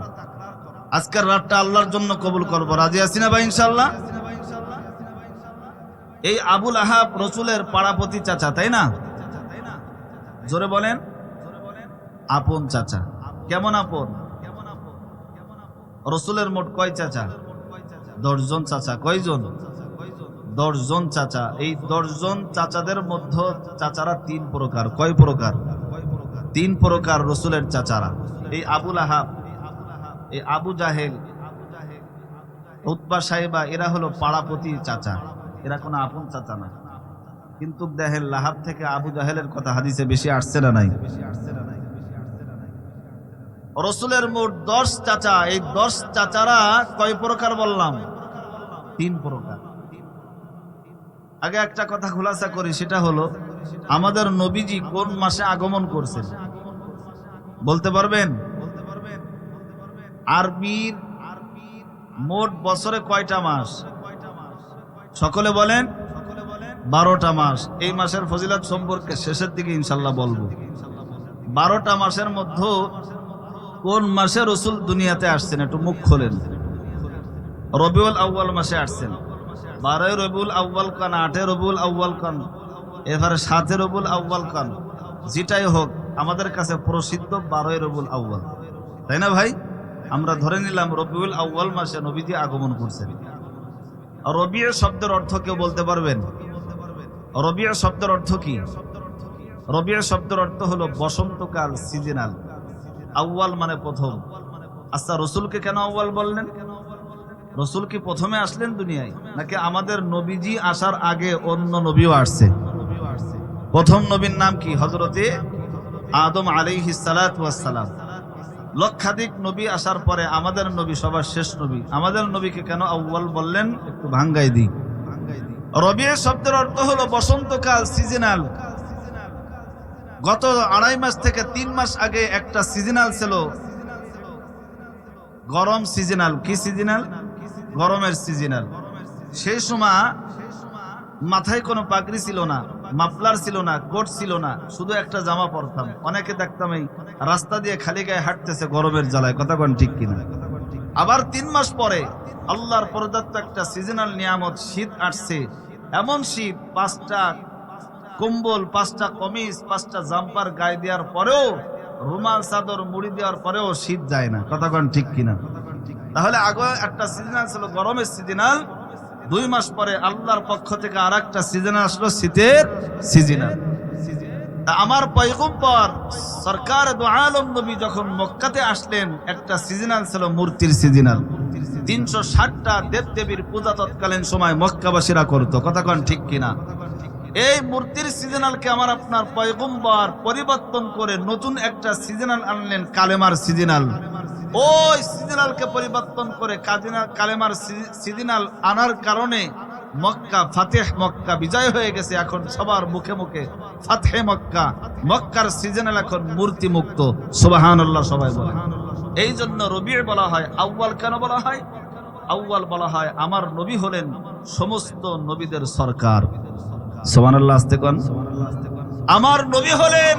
আজকের রাতটা আল্লাহর জন্য কবুল করব। রাজি আছি না ভাই ইনশাআল্লাহ? এই আবু লাহাব রাসূলের পাড়াপতি চাচা, তাই না? জোরে বলেন। আপন চাচা। কেমন আপন? রাসূলের মোট কয় চাচা? 10 জন চাচা। কয়জন? 10 জন চাচা। এই 10 জন চাচাদের মধ্যে চাচারা 3 প্রকার। কয় প্রকার? 3 প্রকার রাসূলের চাচারা। এই আবু লাহাব, এই আবু জাহেল, উতবা সাইবা, এরা হলো পাড়াপতি চাচা। এরা কোনো আপন চাচা না। কিন্তু দেখেন লাহাব থেকে আবু জাহেলের কথা হাদিসে বেশি আসছে না নাই? রাসূলের মোট 10 চাচা। এই 10 চাচারা কয় প্রকার বললাম? 3 প্রকার। আগে একটা কথা খুলাসা করি, সেটা হলো আমাদের নবীজি কোন মাসে আগমন করছেন বলতে পারবেন? আরবির মোট বছরে কয়টা মাস? সকলে বলেন। 12টা মাস। এই মাসের ফজিলত সম্পর্কে শেষের দিকে ইনশাআল্লাহ বলবো। 12টা মাসের মধ্যে কোন মাসে রাসূল দুনিয়াতে আসছেন একটু মুখ খোলেন? রবিউল আউয়াল মাসে আসছেন। 12 রবিউল আউয়াল কান, 8 রবিউল আউয়াল কান, এবারে 7 রবিউল আউয়াল কান, যেটাই হোক আমাদের কাছে প্রসিদ্ধ 12 রবিউল আউয়াল, তাই না ভাই? আমরা ধরে নিলাম রবিউল আউয়াল মাসে নবীজি আগমন করছেন। রবিউ শব্দের অর্থ কেউ বলতে পারবেন? রবিউ শব্দের অর্থ কি? রবিউল শব্দের অর্থ হলো বসন্তকাল, সিজনাল। আউয়াল মানে প্রথম। আচ্ছা, রসুলকে কেন আউয়াল বললেন? রসুল কি প্রথমে আসলেন দুনিয়ায়, নাকি আমাদের নবীজি আসার আগে অন্য নবীও আসছে? প্রথম নবীর নাম কি? হযরতে আদম আলাইহিস সালাতু ওয়াস সালাম। লক্ষাধিক নবী আসার পরে আমাদের নবী সবার শেষ নবী। আমাদের নবীকে কেন আউয়াল বললেন একটু ভাঙ্গাই দিই। রবিউল শব্দের অর্থ হলো বসন্তকাল, সিজনাল। গত 2.5 মাস থেকে 3 মাস আগে একটা সিজনাল ছিল, গরম সিজনাল। কি সিজনাল? গরমের সিজনাল। সেই সময় মাথায় কোনো পাগড়ি ছিল না, মাফলার ছিল না, কোট ছিল না, শুধু একটা জামা পরতাম। অনেকে দেখতাম এই রাস্তা দিয়ে খালি গায়ে হাঁটতেছে গরমের জ্বালায়। কথা কোন ঠিক কিনা? আবার 3 মাস পরে আল্লাহর প্রদত্ত একটা সিজনাল নিয়ামত শীত আসছে। এমন শীত, 5টা কম্বল, 5টা কমিজ, 5টা জাম্পার গায়ে দেওয়ার পরেও, রুমাল চাদর মুড়ি দেওয়ার পরেও শীত যায় না। কথা কোন ঠিক কিনা? তাহলে আগে একটা সিজনাল ছিল গরমের সিজনাল, 2 মাস পরে আল্লাহর পক্ষ থেকে আর একটা সিজনাল আসলো, শীতের সিজনাল। আমার পয়গম্বর সরকার দু আলম নবী যখন মক্কাতে আসলেন, একটা সিজনাল ছিল মূর্তির সিজনাল। 360টা দেবদেবীর পূজা তৎকালীন সময় মক্কাবাসীরা করত। কথা কোন ঠিক কিনা? এই মূর্তির সিজনালকে আমার আপনার পয়গম্বর পরিবর্তন করে নতুন একটা সিজনাল আনলেন, কালেমার সিজনাল। ওই সিজনালকে পরিবর্তন করে কালেমার সিজনাল আনার কারণে মক্কা, ফাতেহ মক্কা বিজয় হয়ে গেছে। এখন সবার মুখে মুখে ফাতেহ মক্কা। মক্কার সিজনাল এখন মূর্তি মুক্ত। সুবহানাল্লাহ সবাই বলে। এই জন্য রবিউল বলা হয়। আউয়াল কেন বলা হয়? আউয়াল বলা হয় আমার নবী হলেন সমস্ত নবীদের সরকার। সুবহানাল্লাহ আস্তে কোন। আমার নবী হলেন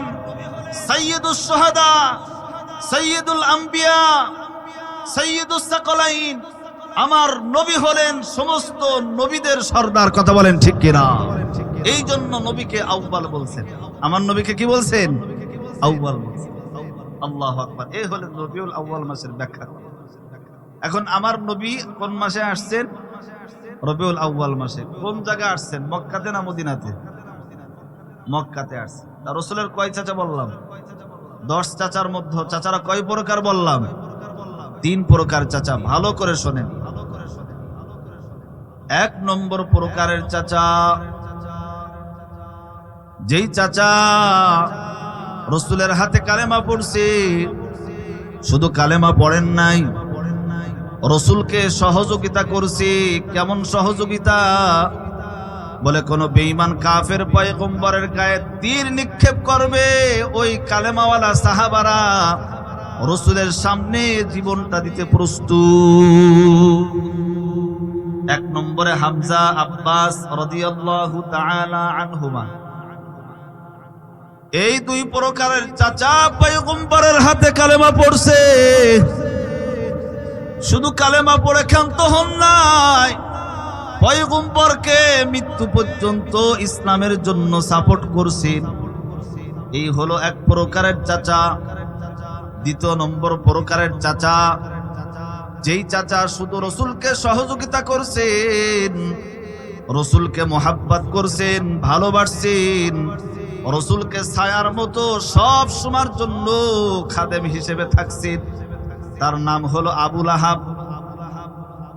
সাইয়্যিদুস শুহাদা, সাইয়্যিদুল আম্বিয়া, সাইয়্যিদুস সাকলাইন। আমার নবী হলেন সমস্ত নবীদের সর্দার। কথা বলেন ঠিক কিনা? এই জন্য নবীকে আউয়াল বলছেন। আমার নবীকে কি বলছেন? আউয়াল বলছেন। আল্লাহু আকবার। এই হলেন রবিউল আউয়াল মাসের ব্যাখ্যা। এখন আমার নবী কোন মাসে আসছেন? রবিউল আউয়াল মাসে। কোন জায়গায় আসছেন? মক্কাতে না মদিনাতে? মক্কাতে আসছেন। আর রাসূলের কয় চাচা বললাম? 10 চাচার মধ্যে চাচারা কয় প্রকার বললাম? 3 প্রকার চাচা। ভালো করে শোনেন। 1 নম্বর প্রকারের চাচা, যেই চাচা রাসূলের হাতে কালেমা পড়ছে, শুধু কালেমা পড়েন নাই, রাসূলকে সহযোগিতা করছে। কেমন সহযোগিতা? বলে কোন বেঈমান কাফের পয়গম্বরের গায়ে তীর নিক্ষেপ করবে, ওই কালেমাওয়ালা সাহাবারা রাসূলের সামনে জীবনটা দিতে প্রস্তুত। 1 নম্বরে হামজা, আব্বাস রাদিয়াল্লাহু তাআলা আনহুমা। এই 2 প্রকারের চাচা পয়গম্বরের হাতে কালেমা পড়ছে। শুধু কালেমা পড়ে ক্ষান্ত হন নাই, পয়গম্বরকে মৃত্যু পর্যন্ত ইসলামের জন্য সাপোর্ট করছেন। এই হলো 1 প্রকারের চাচা। 2 নম্বর প্রকারের চাচা, যেই চাচা শুধু রাসূলকে সহযোগিতা করছেন, রাসূলকে মোহাব্বত করছেন, ভালোবাসছেন, রাসূলকে ছায়ার মতো সব সময়ের জন্য খাদেম হিসেবে থাকছেন। তার নাম হলো আবু লাহাব।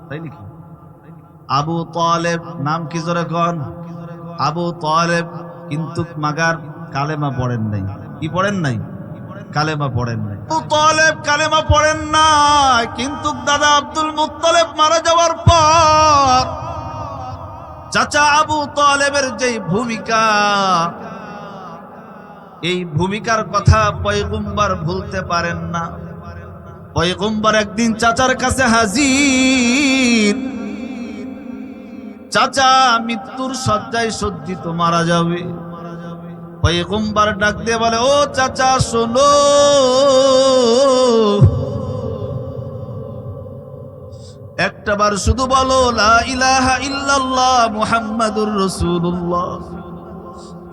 তাই নাকি? আবু তালেব। নাম কি জোরে কোন? আবু তালেব। কিন্তু মাগার কালেমা পড়েন নাই। কি পড়েন নাই? কালেমা পড়েন নাই। আবু তালেব কালেমা পড়েন নাই, কিন্তু দাদা আব্দুল মুত্তালিব মারা যাওয়ার পর চাচা আবু তালেবের যেই ভূমিকা, এই ভূমিকার কথা পয়গম্বর ভুলতে পারেন না। পয়গম্বর একদিন চাচার কাছে হাজির। চাচা মৃত্যুর শয্যায় সজ্জিত, মারা যাবে। পয়গম্বর ডাক দিয়ে বলে, ও চাচা শোনো, একটাবার শুধু বলো লা ইলাহা ইল্লাল্লাহ মুহাম্মাদুর রাসূলুল্লাহ।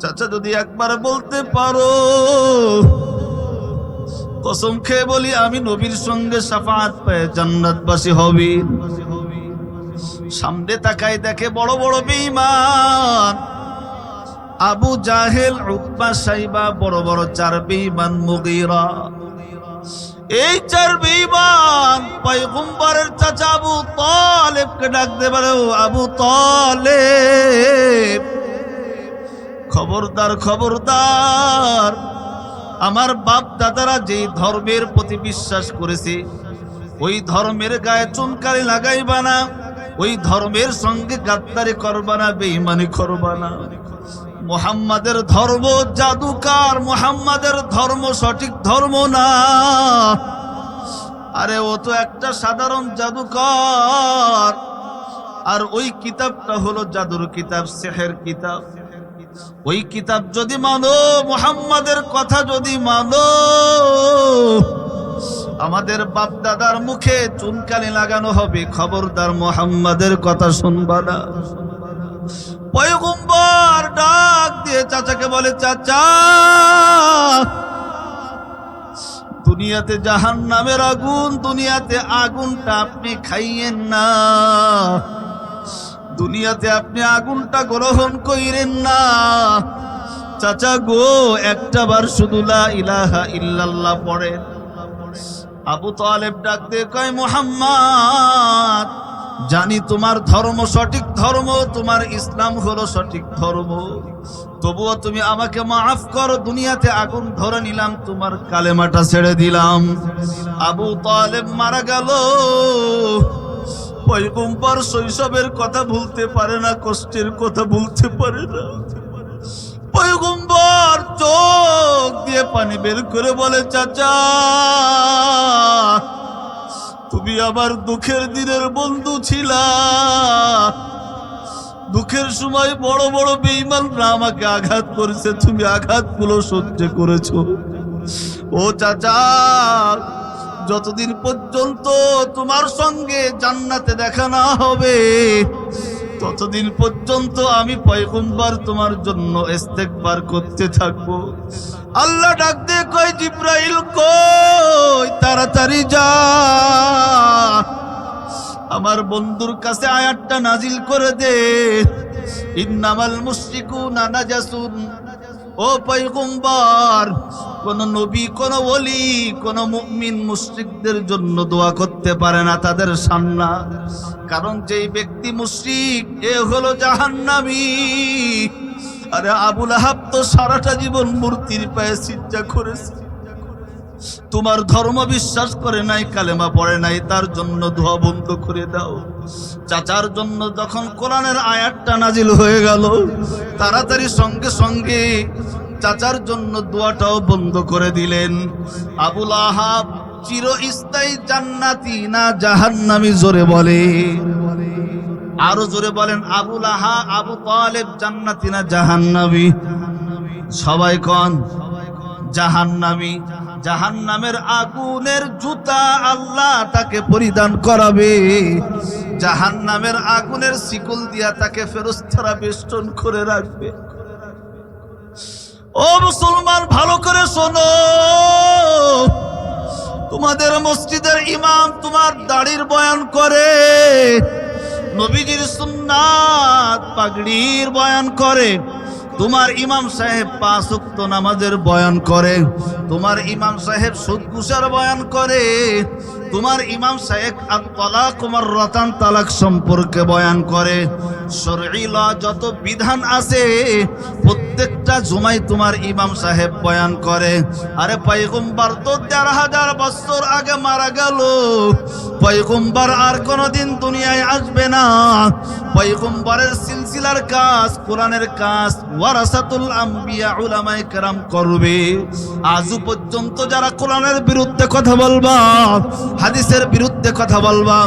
চাচা যদি একবার বলতে পারো, কসম খেয়ে বলি আমি নবীর সঙ্গে শাফাআত পেয়ে জান্নাতবাসী হবি। সামনে তাকায় দেখে বড় বড় বেঈমান আবু জাহেল, উতবা, সাইবা, বড় বড় চার বেঈমান, মুগীরা। এই চার বেঈমান পয়গম্বরের চাচা আবু তালেবকে ডাক দে বলে, ও আবু তালেব, খবরদার খবরদার, আমার বাপ দাদারা যেই ধর্মের প্রতি বিশ্বাস করেছে ওই ধর্মের গায়ে চুনকালি লাগাইবা না, ওই ধর্মের সঙ্গে গাদ্দারি করবা না, বেঈমানি করবা না। মুহাম্মাদের ধর্ম জাদুকার, মুহাম্মাদের ধর্ম সঠিক ধর্ম না। আরে ও তো একটা সাধারণ জাদুকর, আর ওই কিতাবটা হলো জাদুর কিতাব, সিহর কিতাব। ওই কিতাব যদি মানো, মুহাম্মাদের কথা যদি মানো, আমাদের বাপ দাদার মুখে চুনকালি লাগানো হবে। খবরদার মুহাম্মাদের কথা শুনবা না। পয়গম্বর ডাক দিয়ে চাচাকে বলে, চাচা, দুনিয়াতে জাহান্নামের আগুন, দুনিয়াতে আগুনটা আপনি খাইয়েন না, দুনিয়াতে আপনি আগুনটা গ্রহণ কইরেন না। চাচা গো, একটা বার শুধু লা ইলাহা ইল্লাল্লাহ পড়েন। আবু তালেব ডাক দিয়ে কয়, মুহাম্মদ, জানি তোমার ধর্ম সঠিক ধর্ম, তোমার ইসলাম হলো সঠিক ধর্ম, তবুও তুমি আমাকে মাফ করো, দুনিয়াতে আগুন ধরে নিলাম, তোমার কালেমাটা ছেড়ে দিলাম। আবু তালেব মারা গেল। পয়গম্বর শৈশবের কথা ভুলতে পারে না, কষ্টের কথা ভুলতে পারে না। পয়গম্বর চোখ দিয়ে পানি বের করে বলে, চাচা, তুমি আমার দুঃখের দিনের বন্ধু ছিলা, দুঃখের সময় বড় বড় বেঈমানরা আমাকে আঘাত করেছে, তুমি আঘাতগুলো সহ্য করেছো। ও চাচা, যতদিন পর্যন্ত তোমার সঙ্গে জান্নাতে দেখা না হবে, ততদিন পর্যন্ত আমি পয়গম্বর তোমার জন্য ইস্তেগফার করতে থাকবো। আল্লাহ ডাক দিয়ে কয়, জিব্রাইল কই, তাড়াতাড়ি যা, আমার বন্ধুর কাছে আয়াতটা নাজিল করে দে, ইন্নামাল মুশরিকুনা নাজাসুন। ও পয়গম্বর, কোন নবী, কোন ওলি, কোন মুমিন মুশরিকদের জন্য দোয়া করতে পারে না, তাদের সামনা। কারণ যেই ব্যক্তি মুশরিক, এ হলো জাহান্নামী। আরে আবু লাহাব তো সারাটা জীবন মূর্তির পায়ে সিজদা করেছে, তোমার ধর্ম বিশ্বাস করে নাই, কালেমা পড়ে নাই, তার জন্য দোয়া বন্ধ করে দাও। চাচার জন্য যখন কোরআনের আয়াতটা নাজিল হয়ে গেল, তাড়াতাড়ি সঙ্গে সঙ্গে চাচার জন্য দোয়াটাও বন্ধ করে দিলেন। আবু লাহাব চিরস্থায়ী জান্নাতি না জাহান্নামী? জোরে বলে, আরো জোরে বলেন, আবু লাহাব, আবু তালেব জান্নাতি না জাহান্নামী? সবাই কোন জাহান্নামী। জাহান্নামের আগুনের জুতা আল্লাহ তাকে পরিধান করাবে, জাহান্নামের আগুনের শিকল দিয়া তাকে ফেরেশতারা বেষ্টন করে রাখবে। ও মুসলমান, ভালো করে শোনো, তোমাদের মসজিদের ইমাম তোমার দাড়ির বয়ান করে, নবীজির সুন্নাত পাগড়ির বয়ান করে, তোমার ইমাম সাহেব 5 ওয়াক্ত নামাজের বয়ান করে, তোমার ইমাম সাহেব সুদ ঘুষের বয়ান করে, তোমার ইমাম সাহেব আত-তালাক মাররাতান, তালাক সম্পর্কে বয়ান করে। শরঈ ল যত বিধান আছে প্রত্যেকটা জুমায় তোমার ইমাম সাহেব বয়ান করে। আরে পয়গম্বর তো ১৩,০০০ বছর আগে মারা গেল, পয়গম্বর আর কোনদিন দুনিয়ায় আসবে না। পয়গম্বরের সিলসিলার কাজ, কোরআনের কাজ ওয়ারাসাতুল আম্বিয়া, উলামায়ে কেরাম করবে। আজও পর্যন্ত যারা কোরআনের বিরুদ্ধে কথা বলবা, হাদিসের বিরুদ্ধে কথা বলবা,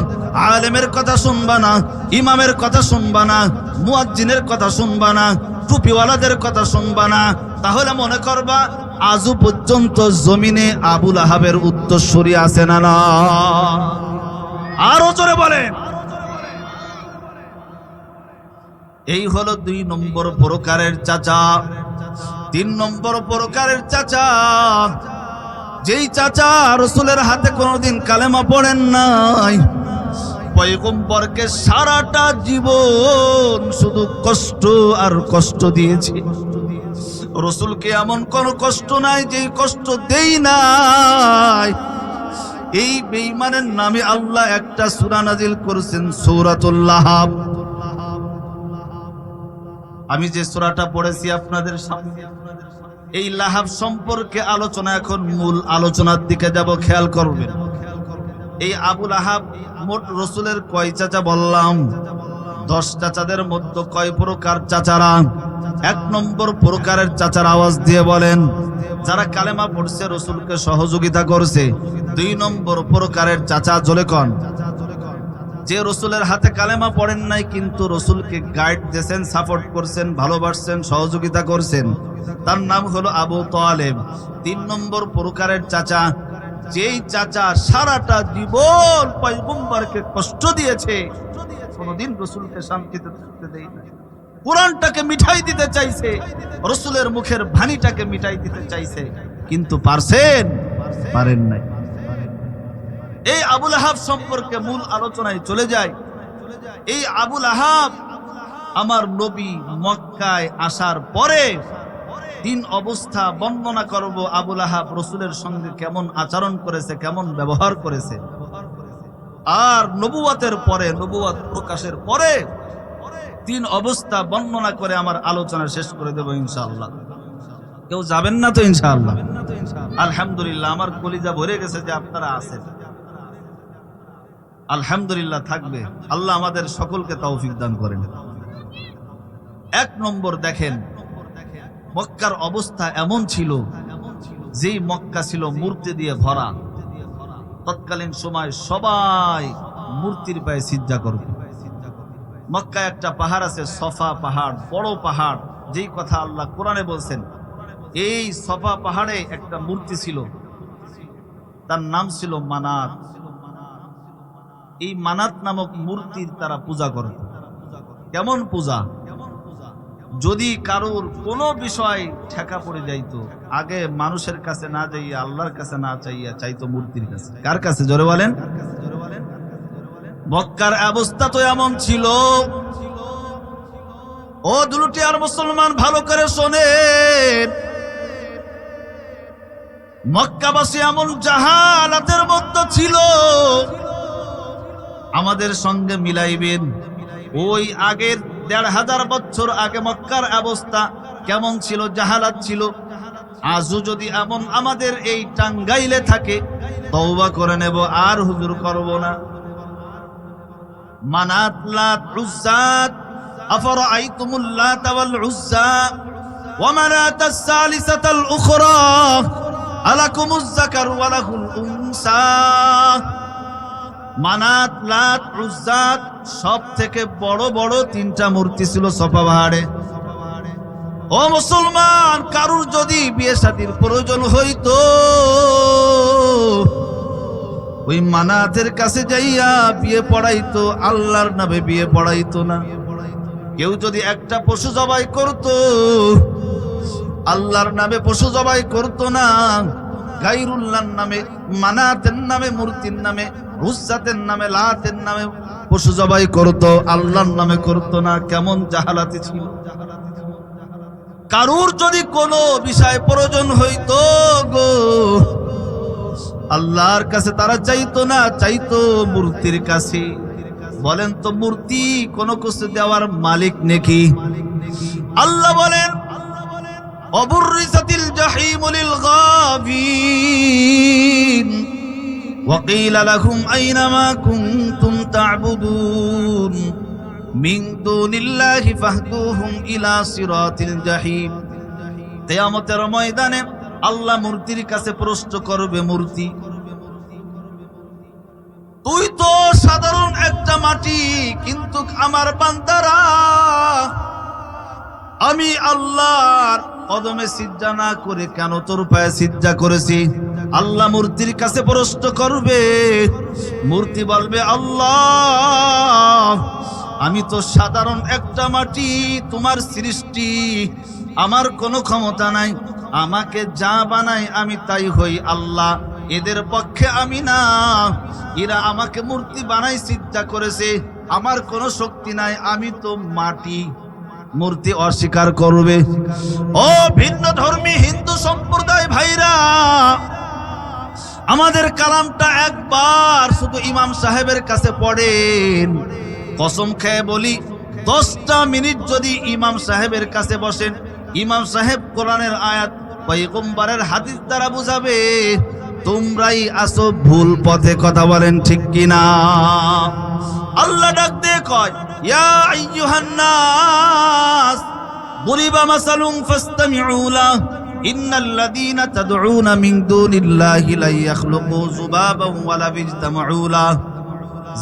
আলেমের কথা শুনবা না, ইমামের কথা শুনবা না, মুয়াজ্জিনের কথা শুনবা না, টুপিওয়ালাদের কথা শুনবা না, তাহলে মনে করবা আজও পর্যন্ত জমিনে আবু লাহাবের উত্তরসূরি আছে না? না, আরো জোরে বলেন। এই হলো 2 নম্বর প্রকারের চাচা। 3 নম্বর প্রকারের চাচা, যেই চাচা রাসূলের হাতে কোনোদিন কালেমা পড়েন নাই, পয়গম্বরকে সারাটা জীবন শুধু কষ্ট আর কষ্ট দিয়েছে। রসুলকে এমন কোন কষ্ট নাই যে কষ্ট দেই নাই। এই বেঈমানের নামে আল্লাহ একটা সূরা নাজিল করেছেন, সূরাতুল লাহাব। আমি যে সূরাটা পড়েছি আপনাদের সামনে, এই লাহাব সম্পর্কে আলোচনা, এখন মূল আলোচনার দিকে যাব, খেয়াল করবেন। এই আবু লাহাব মোট রসুলের কয় চাচা বললাম? 10 চাচাদের মধ্যে কয় প্রকার চাচারা? 1 নম্বর প্রকারের চাচার আওয়াজ দিয়ে বলেন, যারা কালেমা পড়ছে, রসুলকে সহযোগিতা করছে। 2 নম্বর প্রকারের চাচা, জোরে কন, যে রসুলের হাতে কালেমা পড়েন নাই কিন্তু রসুলকে গাইড দিয়েছেন, সাপোর্ট করছেন, ভালোবাসছেন, সহযোগিতা করছেন, তার নাম হলো আবু তালেব। 3 নম্বর প্রকারের চাচা, যেই চাচা সারাটা জীবন পয়গম্বরকে কষ্ট দিয়েছে, কোনদিন রসুলকে শান্তিতে থাকতে দেয় না, কোরআনটাকে মিঠাই দিতে চাইছে, রসুলের মুখের ভানিটাকে মিঠাই দিতে চাইছে, কিন্তু পারছেন? পারেন নাই। এই আবু লাহাব সম্পর্কে মূল আলোচনায় চলে যায়। এই আবু লাহাব আমার নবী মক্কায় আসার পরে 3 অবস্থা বর্ণনা করব। আবু লাহাব রসুলের সঙ্গে কেমন আচরণ করেছে, কেমন ব্যবহার করেছে, আর নবুয়তের পরে, নবুয়ত প্রকাশের পরে 3 অবস্থা বর্ণনা করে আমার আলোচনা শেষ করে দেব ইনশাআল্লাহ। কেউ যাবেন না তো ইনশাআল্লাহ? আলহামদুলিল্লাহ, আমার কলিজা ভরে গেছে যে আপনারা আছেন। আলহামদুলিল্লাহ, থাকবে। আল্লাহ আমাদের সকলকে তৌফিক দান করেন। 1 নম্বর দেখেন, মক্কার অবস্থা এমন ছিল, যেই মক্কা ছিল মূর্তি দিয়ে ভরা। তৎকালীন সময় সবাই মূর্তির পায়ে সিজদা করত। মক্কায় একটা পাহাড় আছে, সফা পাহাড়, বড় পাহাড়, যেই কথা আল্লাহ কোরআনে বলছেন। এই সফা পাহাড়ে একটা মূর্তি ছিল, তার নাম ছিল মানাত। এই মানাত নামক মূর্তির তারা পূজা করত। কেমন পূজা? যদি কারোর কোনো বিষয় ঠেকা পড়ে যাইতো, আগে মানুষের কাছে না যাইয়া, আল্লাহর কাছে না চাইয়া, চাইতো মূর্তির কাছে। কার কাছে? জোরে বলেন। মক্কার অবস্থা তো এমন ছিল। ও দুলুটিয়ার মুসলমান, ভালো করে শোনেন, মক্কাবাসী এমন জাহালাতের মধ্যে ছিল, আমাদের সঙ্গে মিলাইবেন। ওই আগের 1500 বছর আগে মক্কার অবস্থা কেমন ছিল? জাহালাত ছিল। আজও যদি এমন আমাদের এই টাঙ্গাইলে থাকে, তওবা করে নেব, আর হুজুর করব না। মানাত, লাত, উজ্জাত, আফরাআইতুমুল লাত ওয়াল উজ্জা ওয়া মানাতাস সালিসাতাল উখরা আলাকুমুজ যাকার ওয়া লাহুল উনসা। মানাত, লাত, উজ্জাত সব থেকে বড় বড় 3টা মূর্তি ছিল সফা পাহাড়ে। ও মুসলমান, কারুর যদি বিয়ে শাদীর প্রয়োজন হইতো, ওই মানাতের কাছে যাইয়া বিয়ে পড়াইতো, আল্লাহর নামে বিয়ে পড়াইতো না। কেউ যদি একটা পশু জবাই করত, আল্লাহর নামে পশু জবাই করত না, গায়রুল্লাহর নামে, মানাতের নামে, মূর্তির নামে, উজ্জাতের নামে, লাতের নামে পশু জবাই করত, আল্লাহর নামে করত না। কেমন জাহালাতি ছিল! কারুর যদি কোনো বিষয় প্রয়োজন হইতো গো, আল্লাহর কাছে তারা চাইতো না, চাইতো মূর্তির কাছে। বলেন তো, মূর্তি কোনো কিছু দেওয়ার মালিক নাকি? আল্লাহ বলেন, অবুররিসাতিল জাহিমু লিল গাবিন ওয়াকিলা লাহুম আইনা মা কুনতুম তা'বুদুন মিন দুনিল্লাহি ফাহদুহুম ইলা সিরাতিল জাহিম। কিয়ামতের ময়দানে আল্লাহ মূর্তির কাছে প্রশ্ন করবে, মূর্তি, তুই তো সাধারণ একটা মাটি, কিন্তু আমার বান্দারা আমি আল্লাহর কদমে সিজদা না করে কেন তোর পায়ে সিজদা করেছি? আল্লাহ মূর্তির কাছে প্রশ্ন করবে। মূর্তি বলবে, আল্লাহ, আমি তো সাধারণ একটা মাটি, তোমার সৃষ্টি, আমার কোনো ক্ষমতা নাই, আমাকে যা বানাই আমি তাই হই। আল্লাহ, এদের পক্ষে আমি না, এরা আমাকে মূর্তি বানাই সিজদা করেছে, আমার কোনো শক্তি নাই, আমি তো মাটি। মূর্তি অস্বীকার করবে। ও ভিন্ন ধর্মী হিন্দু সম্প্রদায় ভাইরা, আমাদের কালামটা একবার শুধু ইমাম সাহেবের কাছে পড়েন। কসম খেয়ে বলি, 10টা মিনিট যদি ইমাম সাহেবের কাছে বসেন, ইমাম সাহেব কোরআনের আয়াত পয়গম্বরের হাদিস দ্বারা বুঝাবে তোমরাই আসো ভুল পথে। কথা বলেন ঠিক কিনা? আল্লাহ ডাক দিয়ে কয়, ইয়া আইয়ুহান নাস দুরিবা মাসালুন ফাসতামিউ লাহু ইন্নাল্লাযীনা তাদউনা মিন দুনিল্লাহি লা ইয়াখলুকু যুবাবান ওয়ালা বিজতামাউ লাহু।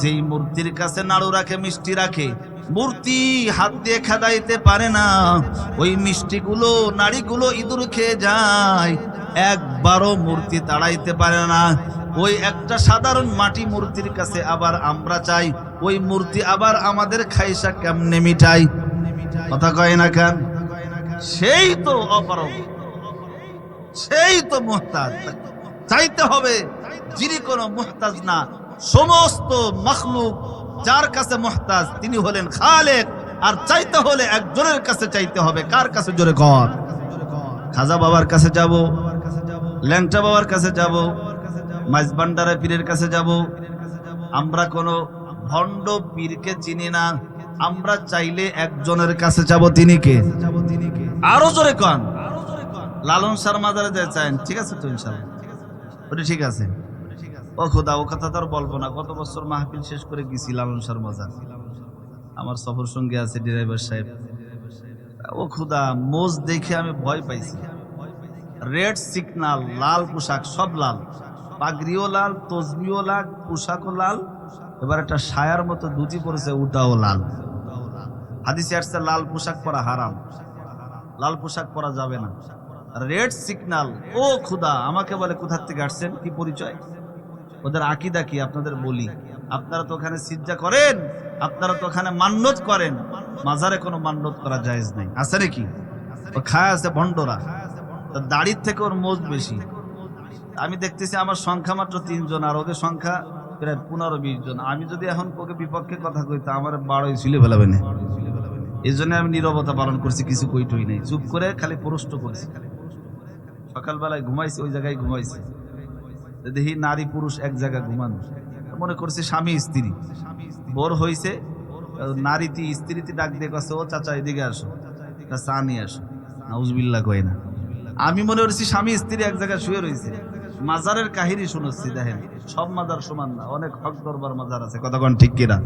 যেই মূর্তির কাছে নাড়ু রাখে, মিষ্টি রাখে, মূর্তি হাত দিয়ে খেদাইতে পারে না। ওই মিষ্টিগুলো, নাড়িগুলো ইঁদুর খেয়ে যায়, একবারও মূর্তি তাড়াইতে পারে না। ওই একটা সাধারণ মাটি মূর্তির কাছে আবার আমরা চাই, ওই মূর্তি আবার আমাদের খাইসা কেমনে মিটাই? কথা কয় না কেন? সেই তো অপারগ, সেই তো মুহতাজ। চাইতে হবে যিনি কোনো মুহতাজ না, সমস্ত মখলুক যার কাছে মুহতাজ তিনি হলেন খালেক। আর চাইতে হলে একজনের কাছে চাইতে হবে। কার কাছে? জোরে কর। খাজা বাবার কাছে যাব, ল্যাংটা বাবার কাছে যাব, মাইজবান্ডারা পীরের কাছে যাব। আমরা কোনো ভণ্ড পীরকে চিনি না, আমরা চাইলে একজনের কাছে যাব। তিনি কে? আরো জোরে কন। লালন শাহর মাজারে যায় চান, ঠিক আছে তো? ইনশাআল্লাহ ওটা ঠিক আছে। ও খোদা, ও কথা তো আর বলবো না। গত বছর মাহফিল শেষ করে গেছি লালন শাহর মাজার, আমার সফর সঙ্গে আছে ড্রাইভার সাহেব। ও খোদা, মোজ দেখে আমি ভয় পাইছি। রেড সিগনাল, লাল পোশাক, সব লাল, পাগড়িও লাল, তসবিও লাল, পোশাকও লাল, এবার একটা সায়ার মতো ধুতি পরেছে, ওটাও লাল। হাদিসে আসছে লাল পোশাক পরা হারাম, লাল পোশাক পরা যাবে না। Red signal. ও খুদা, আমাকে বলে কোথার থেকে আসছেন, কি পরিচয়, ওদের আকীদা কি আপনাদের বলি। আপনারা তো ওখানে সিজদা করেন, আপনারা তো ওখানে মান্নত করেন, মাজারে কোনো মান্নত করা জায়েজ নাই। আছে নাকি? ও খায় আছে ভণ্ডরা, দাড়ির থেকে ওর মোজ বেশি। আমি দেখতেছি আমার সংখ্যা মাত্র 3 জন, আর ওদের সংখ্যা প্রায় 15-20 জন। আমি যদি এখন ওকে বিপক্ষে কথা কইতে আমার 12 ছিলে ফেলাবে না। এই জন্য আমি নীরবতা পালন করছি, কিছু কইটই নাই, চুপ করে খালি প্রশ্ন করছি। সকালবেলায় ঘুমাইছি, ওই জায়গায় ঘুমাইছি, দেখি নারী পুরুষ এক জায়গায় ঘুমানো, মনে করছি স্বামী স্ত্রী। বোর হয়েছে, নারীতি স্ত্রীতে ডাক দিয়ে কাছে, ও চাচা এদিকে আসো, চা নিয়ে আসো। নাউজুবিল্লাহ কয় না। আমি মনে করছি স্বামী স্ত্রী এক জায়গায় শুয়ে রয়েছে। মাজারের কাহিনী শুনেছি। দেখেন, সব মাজার সমান না, অনেক হক দরবার মাজার আছে। কতক্ষণ ঠিক কিনা?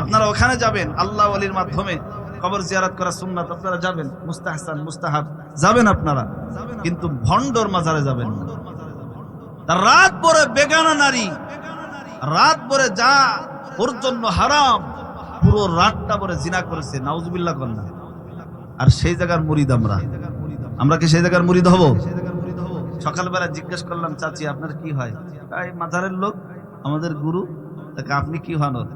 আপনারা ওখানে যাবেন, আল্লাহ ওয়ালির মাধ্যমে কবর জিয়ারত করা সুন্নাত, আপনারা যাবেন, মুস্তাহসান মুস্তাহাব যাবেন আপনারা, কিন্তু ভণ্ডর মাজারে যাবেন না। তার রাত ভরে বেগানা নারী, রাত ভরে যা ওর জন্য হারাম, পুরো রাতটা ভরে জিনা করেছে। নাউজুবিল্লাহ কন্যা। আর সেই জায়গার মুরিদ আমরা কি সেই জায়গার মুরিদ হব? সকালবেলা জিজ্ঞেস করলাম, চাচি আপনার কি হয়? এই মাজারের লোক, আমাদের গুরু। তাকে আপনি কি হন? ওর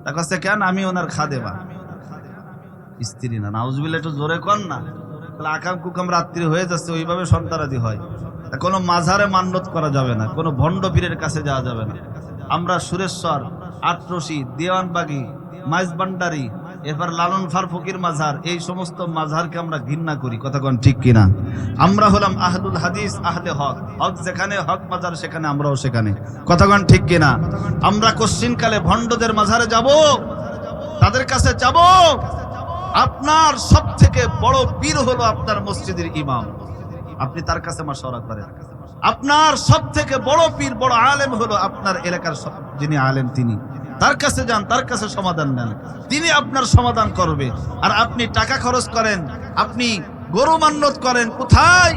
তার কাছে কেন? আমি ওনার খাদেমা। স্ত্রী না। নাউজুবিল্লাহ, একটু জোরে কর না, তাহলে আকাম কুকাম রাত্রি হয়ে যাচ্ছে, ওইভাবে সন্তানাদি হয়। কোনো মাজারে মান্যত করা যাবে না, কোনো ভণ্ড পীরের কাছে যাওয়া যাবে না। আমরা সুরেশ্বর, আটরশি, দেওয়ানবাগি, মাইজবান্ডারি, এরপর লালন ফার ফকির মাজার, এই সমস্ত মাজারকে আমরা ঘৃণা করি। কথা কোন ঠিক কিনা? আমরা হলাম আহলুল হাদিস, আহলে হক। হক যেখানে, হক মাজার সেখানে, আমরাও সেখানে। কথা কোন ঠিক কিনা? আমরা কোশ্চিনকালে ভণ্ডদের মাজারে যাব, তাদের কাছে যাব। আপনার সব থেকে বড় পীর হলো আপনার মসজিদের ইমাম, আপনি তার কাছে মাশওয়ারা করেন। আপনার সব থেকে বড় পীর, বড় আলেম হলো আপনার এলাকার যিনি আলেম, তিনি তার কাছে যান, তার কাছে সমাধান নেন, তিনি আপনার সমাধান করবে। আর আপনি টাকা খরচ করেন, আপনি গরু মান্যত করেন, কোথায়?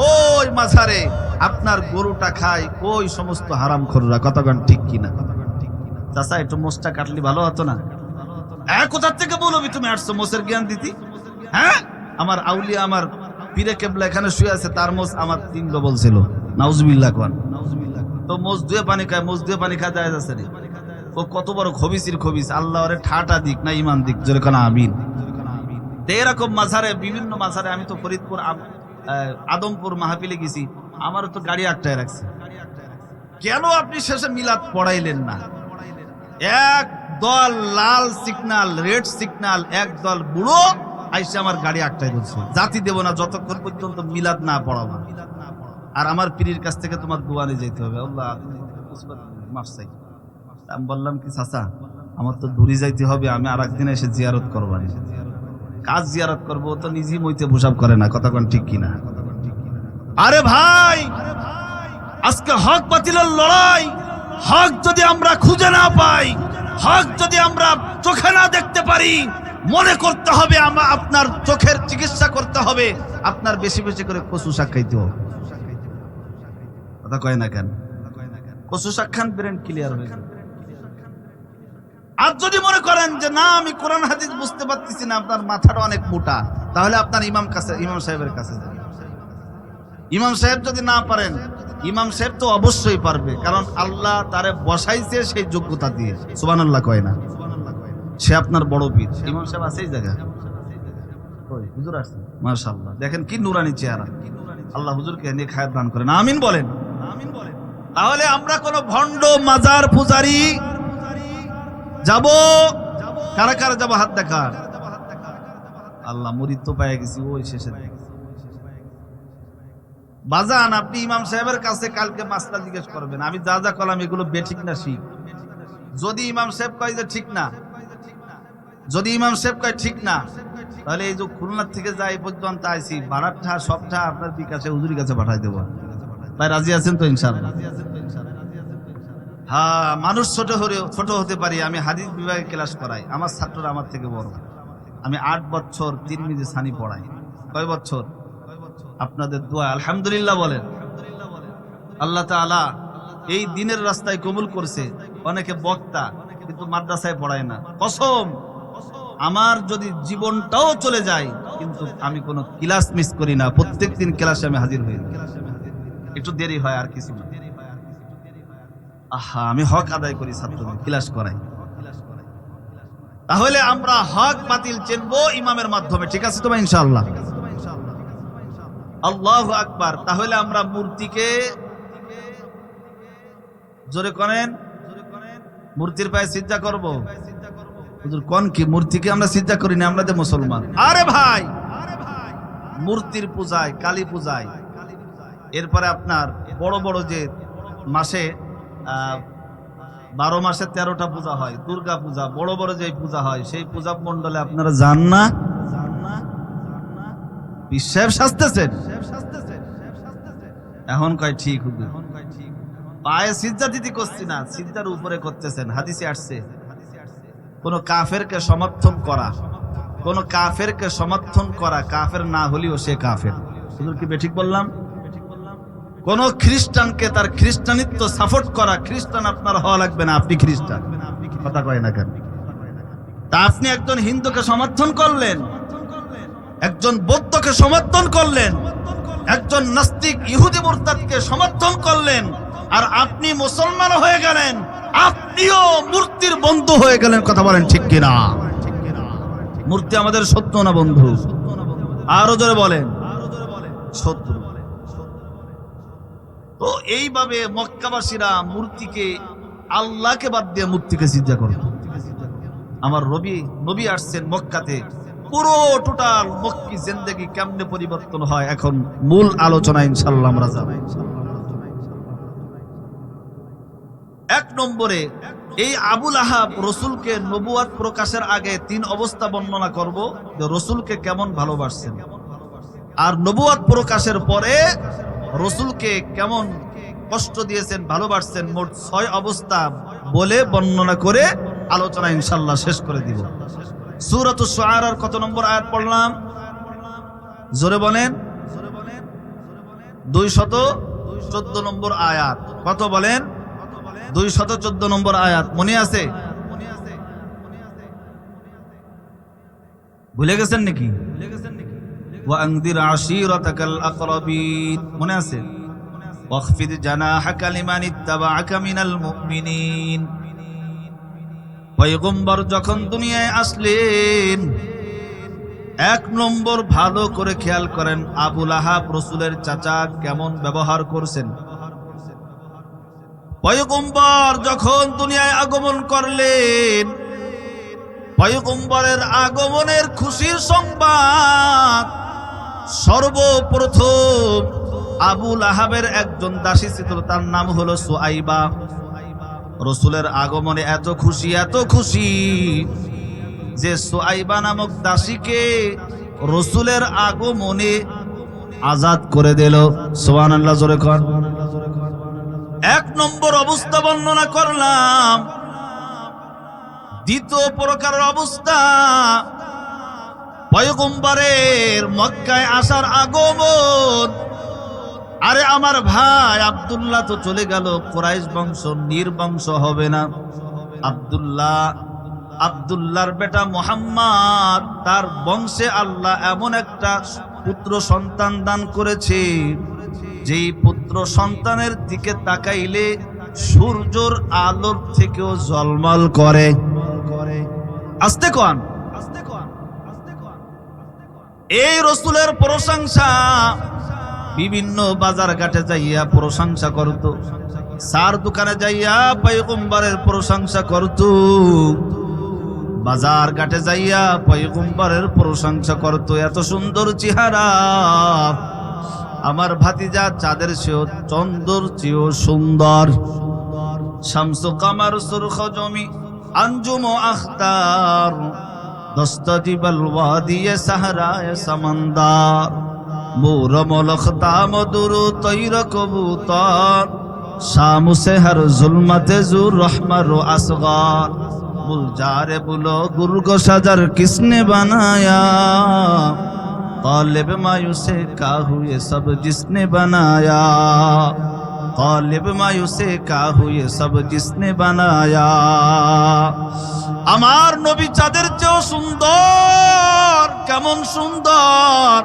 ওই মাজারে। আপনার গরুটা খায় ওই সমস্ত হারামখোররা। কতক্ষণ ঠিক কিনা? চাচা একটু মোষটা কাটলি ভালো হতো না? কোথার থেকে বলবি তুমি আসছো মোষের জ্ঞান দিতি? হ্যাঁ, আমার আউলিয়া, আমার পীরে কেবলা এখানে শুয়ে আছে, তার মোষ আমার 3 ডবল ছিল। নাউজুবিল্লাহ কোন। তো মোষ ধুয়ে পানি খায়, মোষ ধুয়ে পানি খায় যায় যাচ্ছে রে। ও কত বড় খবিসির খবিস, আল্লাহ ওরে ঠাটা দিক না ইমান দিক, জোরে কোন আমিন। এরকম মাজারে, বিভিন্ন মাজারে, আমি তো ফরিদপুর, আদমপুর মাহফিলে গেছি, আমারও তো গাড়ি আটটায় রাখছে। কেন আপনি শেষে মিলাদ পড়াইলেন না? এক দল লাল সিগন্যাল, রেড সিগন্যাল, এক দল বুড়ো, আইসে আমার গাড়ি আটটাই ধরছে, জাতি দেব না যতক্ষণ পর্যন্ত মিলাদ না পড়াবো, আর আমার পীরের কাছ থেকে তোমার দোয়া নিয়ে যেতে হবে। আল্লাহ মাফ চাই। আমি বললাম কি চাচা, আমার তো দূরে যাইতে হবে, আমি আর একদিন এসে জিয়ারত করবো। কাজ জিয়ারত করবো, তো নিজেই মইতে পোশাক করে না, কথা কোন ঠিক কিনা? আরে ভাই, আজকে হক বাতিলের লড়াই। হক যদি আমরা খুঁজে না পাই, হক যদি আমরা চোখে না দেখতে পারি, মনে করতে হবে আপনার চোখের চিকিৎসা করতে হবে, আপনার বেশি বেশি করে কচু শাক খাইতে হবে। কথা কয় না কেন? কচু শাক খান, ব্রেন ক্লিয়ার হয়ে যাবে। আর যদি মনে করেন যে না আমি কোরআন হাদিস বুঝতে পারতেছি না, আপনার মাথাটা অনেক মোটা, তাহলে আপনার ইমাম সাহেবের কাছে যান। ইমাম সাহেব যদি না পারেন, ইমাম সাহেব তো অবশ্যই পারবে, কারণ আল্লাহ তারে বসাইছে সেই যোগ্যতা দিয়ে। সুবহানাল্লাহ কয় না? সে আপনার বড় পীর। ইমাম সাহেব আছে এই জায়গায়? হুজুর আছে, মাশাআল্লাহ। দেখেন কি নুরানি চেহারা। আল্লাহ হুজুরকে নেক হায়াত দান করেন, আমিন বলেন। তাহলে আমরা কোন ভণ্ড মাজার পূজারি যাব? কারা কারা যাব? হাত দেখার। আল্লাহ, মুরিদ তো পেয়ে গেছি ওই শেষে। বাজান, আপনি ইমাম সাহেবের কাছে কালকে মাসলা জিজ্ঞেস করবেন, আমি যা যা করলাম এগুলো বেঠিক না শিখ। যদি ইমাম সাহেব কয় যে ঠিক না, যদি ইমাম সাহেব কয় ঠিক না, তাহলে এই যে খুলনা থেকে যাই পর্যন্ত আইছি, ভাড়াটা সবটা আপনার বিকাশে হুজুরের কাছে পাঠাই দেবো। ভাই রাজি আছেন তো? ইনশাআল্লাহ। হ্যাঁ, মানুষ ছোট হতে পারি, আমি হাদিস বিভাগে ক্লাস করাই, আমার ছাত্ররা আমার থেকে বড়। আমি 8 বছর তিরমিজি সানি পড়াই। কয় বছর? আপনাদের দোয়া আলহামদুলিল্লাহ বলেন। আল্লাহ তাআলা এই দিনের রাস্তায় কবুল করছে। অনেকে বক্তা, কিন্তু মাদ্রাসায় পড়ায় না। কসম, আমার যদি জীবনটাও চলে যায়, কিন্তু আমি কোনো ক্লাস মিস করি না, প্রত্যেকদিন ক্লাসে আমি হাজির হই। একটু দেরি হয় আর কিছু না। আমি হক আদায় করি, ছাত্রদের ক্লাস করাই। তাহলে আমরা হক বাতিল চিনবো ইমামের মাধ্যমে, ঠিক আছে তো ভাই? ইনশাআল্লাহ। আল্লাহু আকবার। তাহলে আমরা মূর্তিকে জোরে করেন, মূর্তির পায়ে সিজদা করব? হুজুর কোন কি? মূর্তিকে আমরা সিজদা করি না, আমরা যে মুসলমান। আরে ভাই, মূর্তির পূজায়, কালী পূজায়, এরপরে আপনার বড় বড় যে মাসে 12 মাসে 13টা পূজা হয়, দুর্গা পূজা, বড় বড় যে পূজা হয়, সেই পূজা মন্ডলে আপনারা যান না? বিশ্বাস শাস্তেছেন এখন? কয় ঠিক হুজুর, পায়ে সিজদা দিতে করছি না, সিজদার উপরে করতেছেন। হাদিসে আসছে কোন কাফেরকে সমর্থন করা, কোন কাফেরকে সমর্থন করা, কাফের না হলেও সে কাফের। হুজুর কি বেঠিক বললাম? কোন খ্রিস্টানকে তার খ্রিস্টানিত্ব সাপোর্ট করা, খ্রিস্টান আপনার হওয়া লাগবে না, আপনি খ্রিস্টান। কথা কয় না কেন? তা আপনি একজন হিন্দুকে সমর্থন করলেন, একজন বৌদ্ধকে সমর্থন করলেন, একজন নাস্তিক ইহুদি মুরতাদকে সমর্থন করলেন, আর আপনি মুসলমান হয়ে গেলেন, আপনিও মূর্তির বন্ধু হয়ে গেলেন। কথা বলেন ঠিক কিনা? মূর্তি আমাদের শত্রু না বন্ধু? আরো জোরে বলেন, শত্রু। তো এইভাবে মক্কাবাসীরা মূর্তিকে, আল্লাহকে বাদ দিয়ে মূর্তিকে সিজদা করে। আমার নবী আসছেন মক্কাতে, পুরো টোটাল মক্কি জিন্দেগি কেমনে পরিবর্তন হয়, এখন মূল আলোচনা ইনশাআল্লাহ আমরা যাব। 1 নম্বরে এই আবুল আহাব রসুলকে নবুয়াত প্রকাশের আগে 3 অবস্থা বর্ণনা করব, যে রসুলকে কেমন ভালোবাসছেন, আর নবুয়াত প্রকাশের পরে রসুলকে কেমন কষ্ট দিয়েছেন, ভালোবাসছেন। মোট 6 অবস্থা বলে বর্ণনা করে আলোচনা ইনশাআল্লাহ শেষ করে দিব। সূরাতুশ শুআরার কত নম্বর আয়াত পড়লাম? জোরে বলেন। 214 নম্বর আয়াত। কত বলেন? 214 নম্বর আয়াত। মনে আছে? ভুলে গেছেন নাকি? ওয়া আনদির আশীরাতাকাল আকরাবিন, মনে আছে? ওয়াখফিদ জানাহাকা লিমান ইত্তাবাআকা মিনাল মুমিনিন। পয়গম্বর যখন দুনিয়ায় আসলেন, 1 নম্বর ভালো করে খেয়াল করেন, আবুল আহাব রসুলের চাচা কেমন ব্যবহার করছেন। পয়গম্বর যখন দুনিয়ায় আগমন করলেন, পয়গম্বরের আগমনের খুশির সংবাদ সর্বপ্রথম আবু লাহাবের একজন দাসী ছিল, তার নাম হলো সুআইবা। রসুলের আগমনে এত খুশি যে সুআইবা নামক দাসীকে রসুলের আগমনে আজাদ করে দিল। সুবহানাল্লাহ, জোরে কর। এক নম্বর অবস্থা বর্ণনা করলাম। দ্বিতীয় প্রকারের অবস্থা, পয়গম্বরের মক্কায় আসার আগমন। আরে আমার ভাই আব্দুল্লাহ তো চলে গেল, কুরাইশ বংশ নির্বংশ হবে না। আব্দুল্লাহর বেটা মুহাম্মদ, তার বংশে আল্লাহ এমন একটা পুত্র সন্তান দান করেছে, যেই পুত্র সন্তানের দিকে তাকাইলে সূর্যের আলোর থেকেও ঝলমল করে। আস্তে কোন, এই রসুলের প্রশংসা বিভিন্ন বাজার ঘাটে যাইয়া প্রশংসা করত, সার দোকানে যাইয়া পয়গম্বরের প্রশংসা করত, বাজার ঘাটে যাইয়া পয়গম্বরের প্রশংসা করত। এত সুন্দর চেহারা, আমার ভাতিজা চাঁদের চেয়েও চন্দ্র চেয়েও সুন্দর। শামসু কামার সুরখ জমি আঞ্জুম আখতার, দস্তজিবল ওয়াদিয়ে সাহরায়ে সমন্দর, মোর মলখতা মধুরু তৈর কবুতর, শামু সে হর জুলমতে জুর রহমর আসগার, বুলজারে বুলো গুর্গ সাজার কিসনে বানায়া, कालिब मायूसे का हुए सब जिसने बनाया, कालिब मायूसे का हुए सब जिसने बनाया। আমার নবী চাঁদের চেয়েও সুন্দর। কেমন সুন্দর!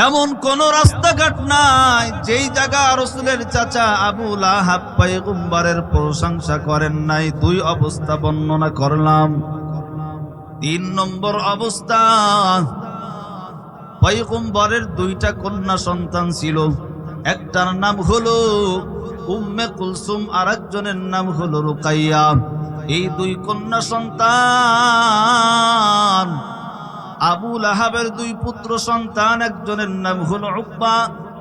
এমন কোন রাস্তাঘাট নাই যেই জায়গা রাসূলের চাচা আবু লাহাব পয়গম্বরের প্রশংসা করেন নাই। দুই অবস্থা বর্ণনা করলাম। তিন নম্বর অবস্থা, পয়গম্বরের দুইটা কন্যা সন্তান ছিল। একটার নাম হলো উম্মে কুলসুম, আর একজনের নাম হলো রুকাইয়া। এই দুই কন্যা সন্তান আবু লাহাবের দুই পুত্র সন্তান, একজনের নাম হলো উকবা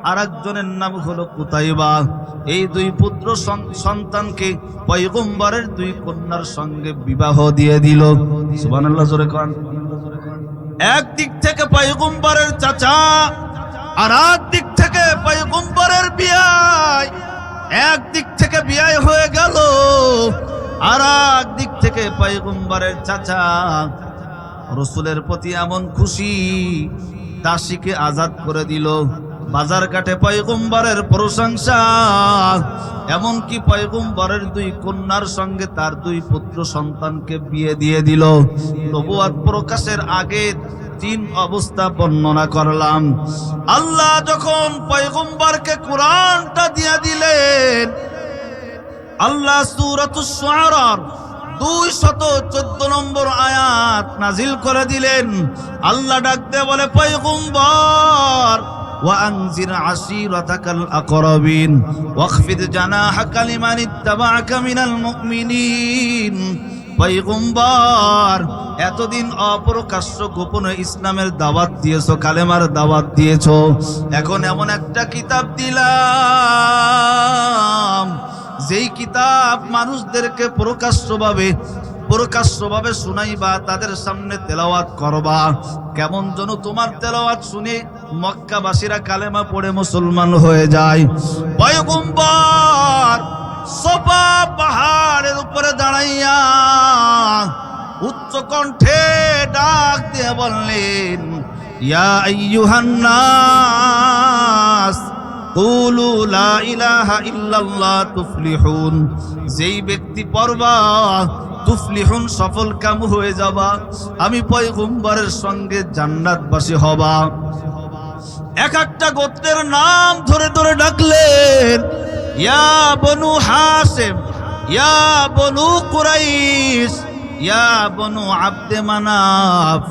আর একজনের নাম হলো কুতাইবা। এই দুই পুত্র সন্তানকে পয়গম্বরের দুই কন্যার সঙ্গে বিবাহ দিয়ে দিল। সুবহানাল্লাহ, জোরে কোন। একদিক থেকে পয়গম্বরের চাচা, আর একদিক থেকে পয়গম্বরের বিয়াই। একদিক থেকে বিয়াই হয়ে গেল, আর একদিক থেকে পয়গম্বরের চাচা রসুলের প্রতি এমন খুশি, দাসীকে আজাদ করে দিল। বাজার ঘাটে পয়গম্বরের প্রশংসা, এমনকি পয়গম্বরের দুই কন্যার সঙ্গে তার দুই পুত্র সন্তানকে বিয়ে দিয়ে দিল। নবুয়ত প্রকাশের আগে তিন অবস্থা বর্ণনা করলাম। আল্লাহ যখন পয়গম্বরকে কোরআনটা দিয়ে দিলেন, আল্লাহ সূরাতুশ শুআরার 214 নম্বর আয়াত নাজিল করে দিলেন। আল্লাহ ডাকতে বলে, পয়গম্বর وأنذر عشيرتك الأقربين واخفض جناحك لمن اتبعك من المؤمنين। পয়গম্বর, এতদিন অপ্রকাশ্য গোপনে ইসলামের দাওয়াত দিয়েছো, কালেমার দাওয়াত দিয়েছো, এখন এমন একটা কিতাব দিলাম যেই কিতাব মানুষদেরকে প্রকাশ্যভাবে শুনাইবা, তাদের সামনে তেলাওয়াত করবা। কেমন যেন তোমার তেলাওয়াত শুনে মক্কাবাসীরা কালেমা পড়ে মুসলমান হয়ে যায়। পয়গম্বর সফা পাহাড়ের উপরে দাঁড়াইয়া উচ্চ কণ্ঠে ডাক দিয়ে বললেন, ইয়া আইয়ুহান নাস কুলু লা ইলাহা ইল্লাল্লাহ তুফলিহুন। যেই ব্যক্তি পড়বা তুফলিহুন, সফল কাম হয়ে যাবা, আমি পয়গম্বরের সঙ্গে জান্নাতবাসী হবা। এক একটা গোত্রের নাম ধরে ধরে ডাকলেন, ইয়া বনু হাসিম, ইয়া বনু কুরাইশ, ইয়া বনু আব্দে মানাফ,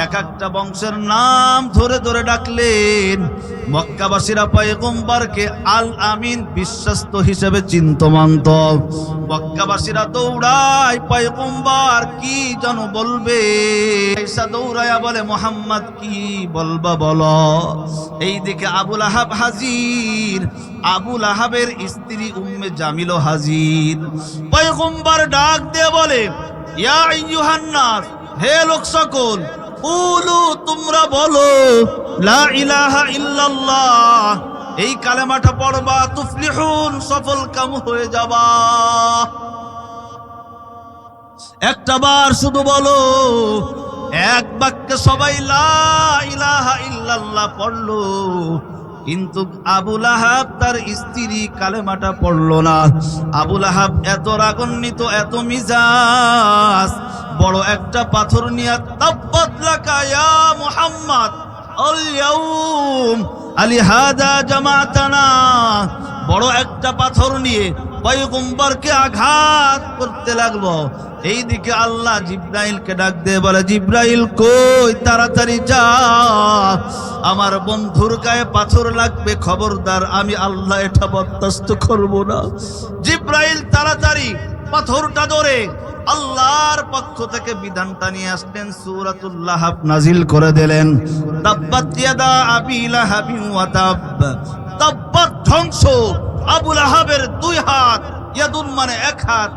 এক একটা বংশের নাম ধরে ধরে ডাকলেন। মক্কাবাসীরা পয়গম্বরকে আল আমিন বিশ্বস্ত হিসেবে চিন্তমান্ত। মক্কাবাসীরা দৌড়ায়, পয়গম্বর কি যেন বলবে। ঈসা দৌড়ায়া বলে, মুহাম্মদ কি বলবা বলো। এইদিকে আবুল আহাব হাজির, আবুল আহাবের স্ত্রী উম্মে জামিল হাজির। পয়গম্বর ডাক দিয়ে বলে, ইয়া আইয়ুহান নাস, হে লোক সকল, কুলু তোমরা বলো, লা ইলাহা ইল্লাল্লাহ, এই কালেমাটা পড়বা, তুফলিহুন, সফল কাম হয়ে যাবা। একটা বার শুধু বলো। এক বাক্যে সবাই লা ইলাহা ইল্লাল্লাহ পড়লো, কিন্তু আবুল আহাব তার স্ত্রী কালেমাটা পড়লো না। আবুল আহাব এত রাগান্বিত, এত মিজাজ, বড় একটা পাথর নিয়ে তাব্বাত লাকা ইয়া মুহাম্মদ আল ইয়াউম আলিহাদা জামাতানা, বড় একটা পাথর নিয়ে পয়গম্বরকে আঘাত করতে লাগলো। এইদিকে আল্লাহ জিব্রাইলকে ডাক দিয়ে বলে, জিব্রাইল কই, তাড়াতাড়ি যা, আমার বন্ধুর গায়ে পাথর লাগবে, খবরদার, আমি আল্লাহ এটা বরদাস্ত করব না। জিব্রাইল তাড়াতাড়ি পাথরটা ধরে আল্লাহর পক্ষ থেকে বিধানটা নিয়ে আসলেন, সূরাতুল লাহাব নাজিল করে দিলেন। তাব্বাত ইয়াদা আবি লাহাবিন ওয়া তাব, তাব্বাত ধ্বংস আবুল আহাবের দুই হাত, ইয়াদুন মানে এক হাত,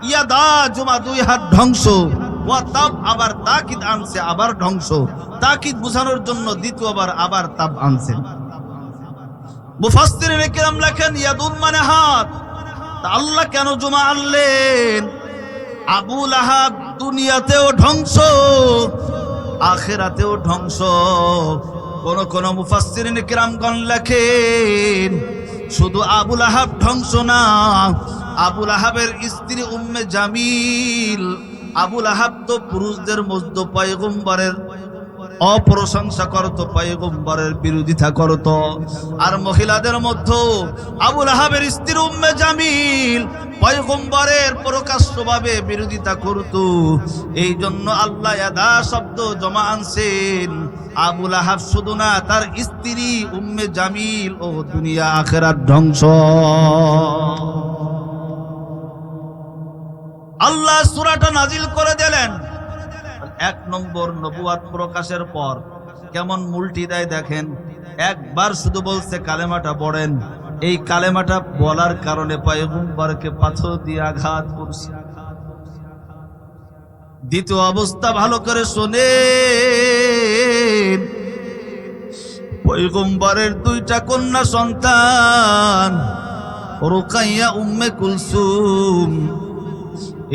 ইয়াদা জুমা দুই হাত ধ্বংস, ওয়া তাব আবার তাকিদ আনছে, আবার ধ্বংস, তাকিদ বোঝানোর জন্য দ্বিতীয়বার আবার তাব আনছেন। মুফাসসিরিন কিরাম লেখেন ইয়াদুন মানে হাত। তা আল্লাহ কেন জুমা আনলেন? আবুল আহাব দুনিয়াতেও ধ্বংস, আখিরাতেও ধ্বংস। কোন কোন মুফাসসিরিন কিরামগণ লেখেন শুধু আবুল আহাব ধ্বংস না, আবুল আহাবের স্ত্রী উম্মে জামিল। আবুল আহাব তো পুরুষদের মধ্যে পয়গম্বরের অপ্রশংসা করত, পয়গম্বরের বিরোধিতা করত। আর মহিলাদের মধ্যে আবুল আহাবের স্ত্রী উম্মে জামিল পয়গম্বরের প্রকাশ্যভাবে বিরোধিতা করত। এই জন্য আল্লাহ ইয়াদা শব্দ জমা আনছেন। আবুল আহাব শুধু না, তার স্ত্রী উম্মে জামিল ও দুনিয়া আখিরাত ধ্বংস। আল্লাহ সূরাটা নাজিল করে দিলেন। এক নম্বর নবুয়াত প্রকাশের পর কেমন মুলটি দেয় দেখেন। একবার শুধু বলছে কালেমাটা পড়েন, এই কালেমাটা বলার কারণে পয়গম্বরকে পাথর দিয়ে আঘাত করছে। দ্বিতীয় অবস্থা ভালো করে শোনেন, পয়গম্বরের দুইটা কন্যা সন্তান, রুকাইয়া উম্মে কুলসুম,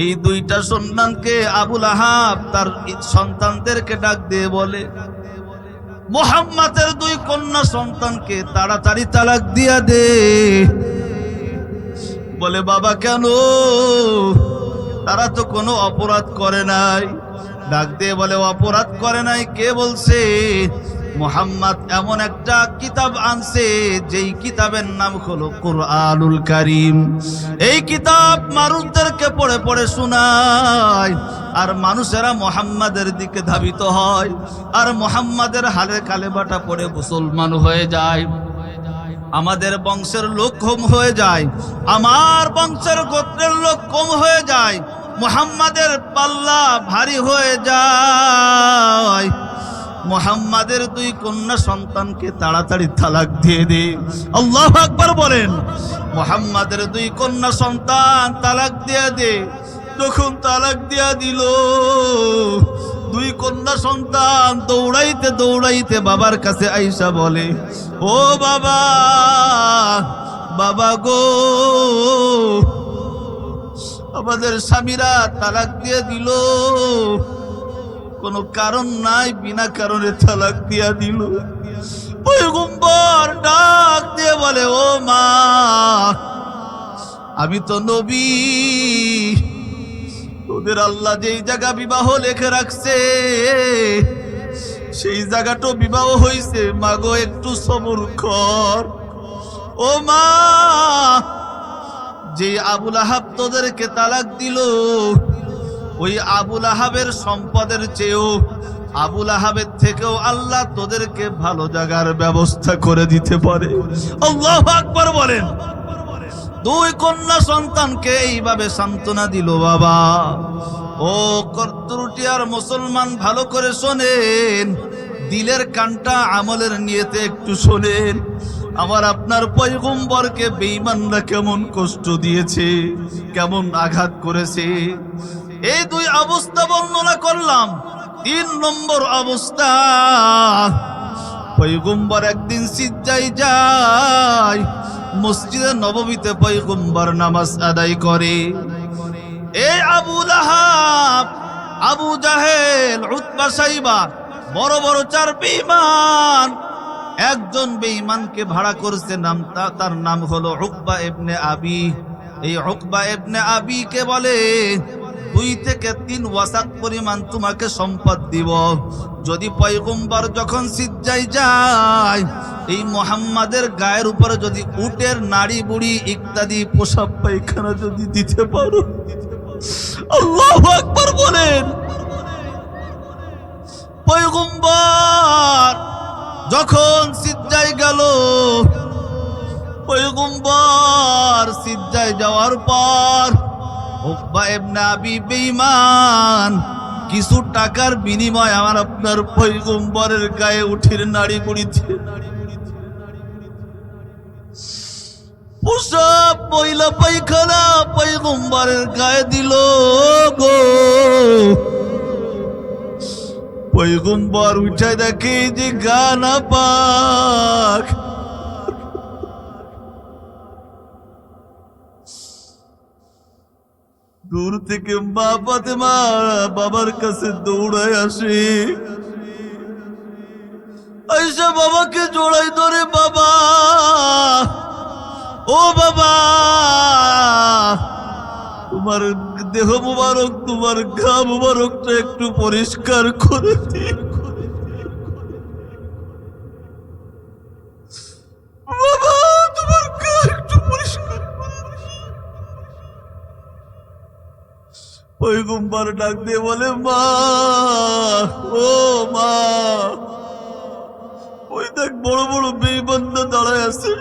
এই দুইটা সন্তানকে আবুল আহাব তার সন্তানদেরকে ডাক দিয়ে বলে, মুহাম্মাদের দুই কন্যা সন্তানকে তাড়াতাড়ি তালাক দিয়া দে। বলে, বাবা কেন? তারা তো কোনো অপরাধ করে নাই। ডাক দিয়ে বলে, অপরাধ করে নাই কে বলছে? মুহাম্মদ এমন একটা কিতাব আনছে যেই কিতাবের নাম হলো কুরআনুল কারীম। এই কিতাব মানুষদেরকে পড়ে পড়ে শোনায়, আর মানুষেরা মুহাম্মাদের দিকে ধাবিত হয়, আর মুহাম্মাদের হালে কালেমাটা পড়ে মুসলমান হয়ে যায়। আমাদের বংশের লোক কম হয়ে যায়, আমার বংশের গোত্রের লোক কম হয়ে যায়, মুহাম্মাদের পাল্লা ভারী হয়ে যায়। মুহাম্মাদের দুই কন্যা সন্তানকে তাড়াতাড়ি তালাক দিয়ে দে। আল্লাহু আকবার বলেন। মুহাম্মাদের দুই কন্যা সন্তান তালাক দিয়ে দে। যখন তালাক দিয়া দিল, দুই কন্যা সন্তান দৌড়াইতে দৌড়াইতে বাবার কাছে আইসা বলে, ও বাবা, বাবা গো, আমাদের স্বামীরা তালাক দিয়ে দিল, কোনো কারণ নাই, বিনা কারণে তালাক দিয়া দিল। পয়গম্বর ডাক দিয়ে বলে, ও মা, আমি তো নবী, তোদের আল্লাহ যেই জায়গা বিবাহ লেখে রাখছে সেই জায়গাটা বিবাহ হইছে, মাগো একটু সবর কর। ও মা, যে আবুল আহাব তোদেরকে তালাক দিল, ওই আবুল আহাবের সম্পদের চেয়েও আবুল আহাবের থেকেও আল্লাহ তোদেরকে ভালো জায়গার ব্যবস্থা করে দিতে পারে। আল্লাহু আকবার বলেন। দুই কন্যা সন্তানকে এইভাবে সান্ত্বনা দিল বাবা। ও কর্তুরটিয়ার মুসলমান, ভালো করে শোনেন, দিলের কানটা আমলের নিয়তে একটু শোনেন। আমার আপনার পয়গম্বরকে বেঈমানরা কেমন কষ্ট দিয়েছে, কেমন আঘাত করেছে। এই দুই অবস্থা বর্ণনা করলাম। 3 নম্বর অবস্থা, পয়গম্বর একদিন সিজদায় যায়, মসজিদে নববীতে পয়গম্বর নামাজ আদায় করে। এই আবু লাহাব, আবু জাহেল, উতবা, সাইবা, বড় বড় 4 বেঈমান, একজন বেঈমানকে ভাড়া করেছে, তার নাম হলো উকবা ইবনে আবি। এই উকবা ইবনে আবিকে বলে 2 থেকে 3 ওয়াসাক পরিমাণ তোমাকে সম্পদ দিব যদি পয়গম্বর যখন সিজদায় যায় এই মুহাম্মাদের গায়ের উপরে যদি উটের নাড়ি বুড়ি ইত্যাদি পোশাক পায়খানা যদি দিতে পারো। আল্লাহু আকবার বলেন। পয়গম্বর যখন সিজদায় গেল, পয়গম্বর সিজদায় যাওয়ার পর উকবা ইবনে আবি বেঈমান কিছু টাকার বিনিময় আমার আপনার পয়গম্বরের গায়ে উঠির নাড়ি বুড়িতে পোশাক ময়লা পায়খানা পয়গম্বরের গায়ে দিল গো। পয়গম্বর উঠে দেখে যে গানা পাক। দূর থেকে মা ফাতেমা বাবার কাছে দৌড়ায় আসে, আয়েশা বাবাকে জড়াই ধরে, বাবা ও বাবা, তোমার দেহ মুবারক, তোমার গা মুবারকটা একটু পরিষ্কার করে দিন বাবা, তোমার গা একটু পরিষ্কার করে দিন। পয়গম্বর ডাক দিয়ে বলে, মা, ও মা, ওই দেখ বড় বড় বেঈমানরা দাঁড়ায় আছে,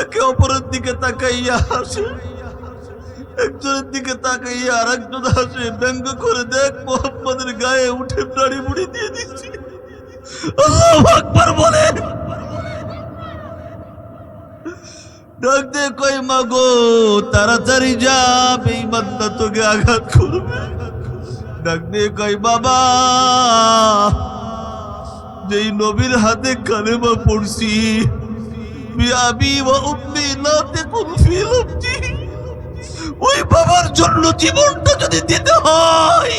একে অপরের দিকে তাকাইয়া হাসে, একজনের দিকে তাকাইয়া আর একজন হাসে, ব্যঙ্গ করে দেখ মুহাম্মাদের গায়ে উঠে নাড়ি মুড়ি দিয়ে দিচ্ছে। আল্লাহু আকবার বলে। ডাক দিয়ে কই, মা গো তাড়াতাড়ি যা, বেঈমানরা তোকে আঘাত করবে। ডাক দিয়ে কই, বাবা, যেই নবীর হাতে কালেমা পড়ছি, বিআবি ওয়া উম্মি লা তাকুন ফি লফজি, ওই বাবার জন্য জীবনটা যদি দিতে হয়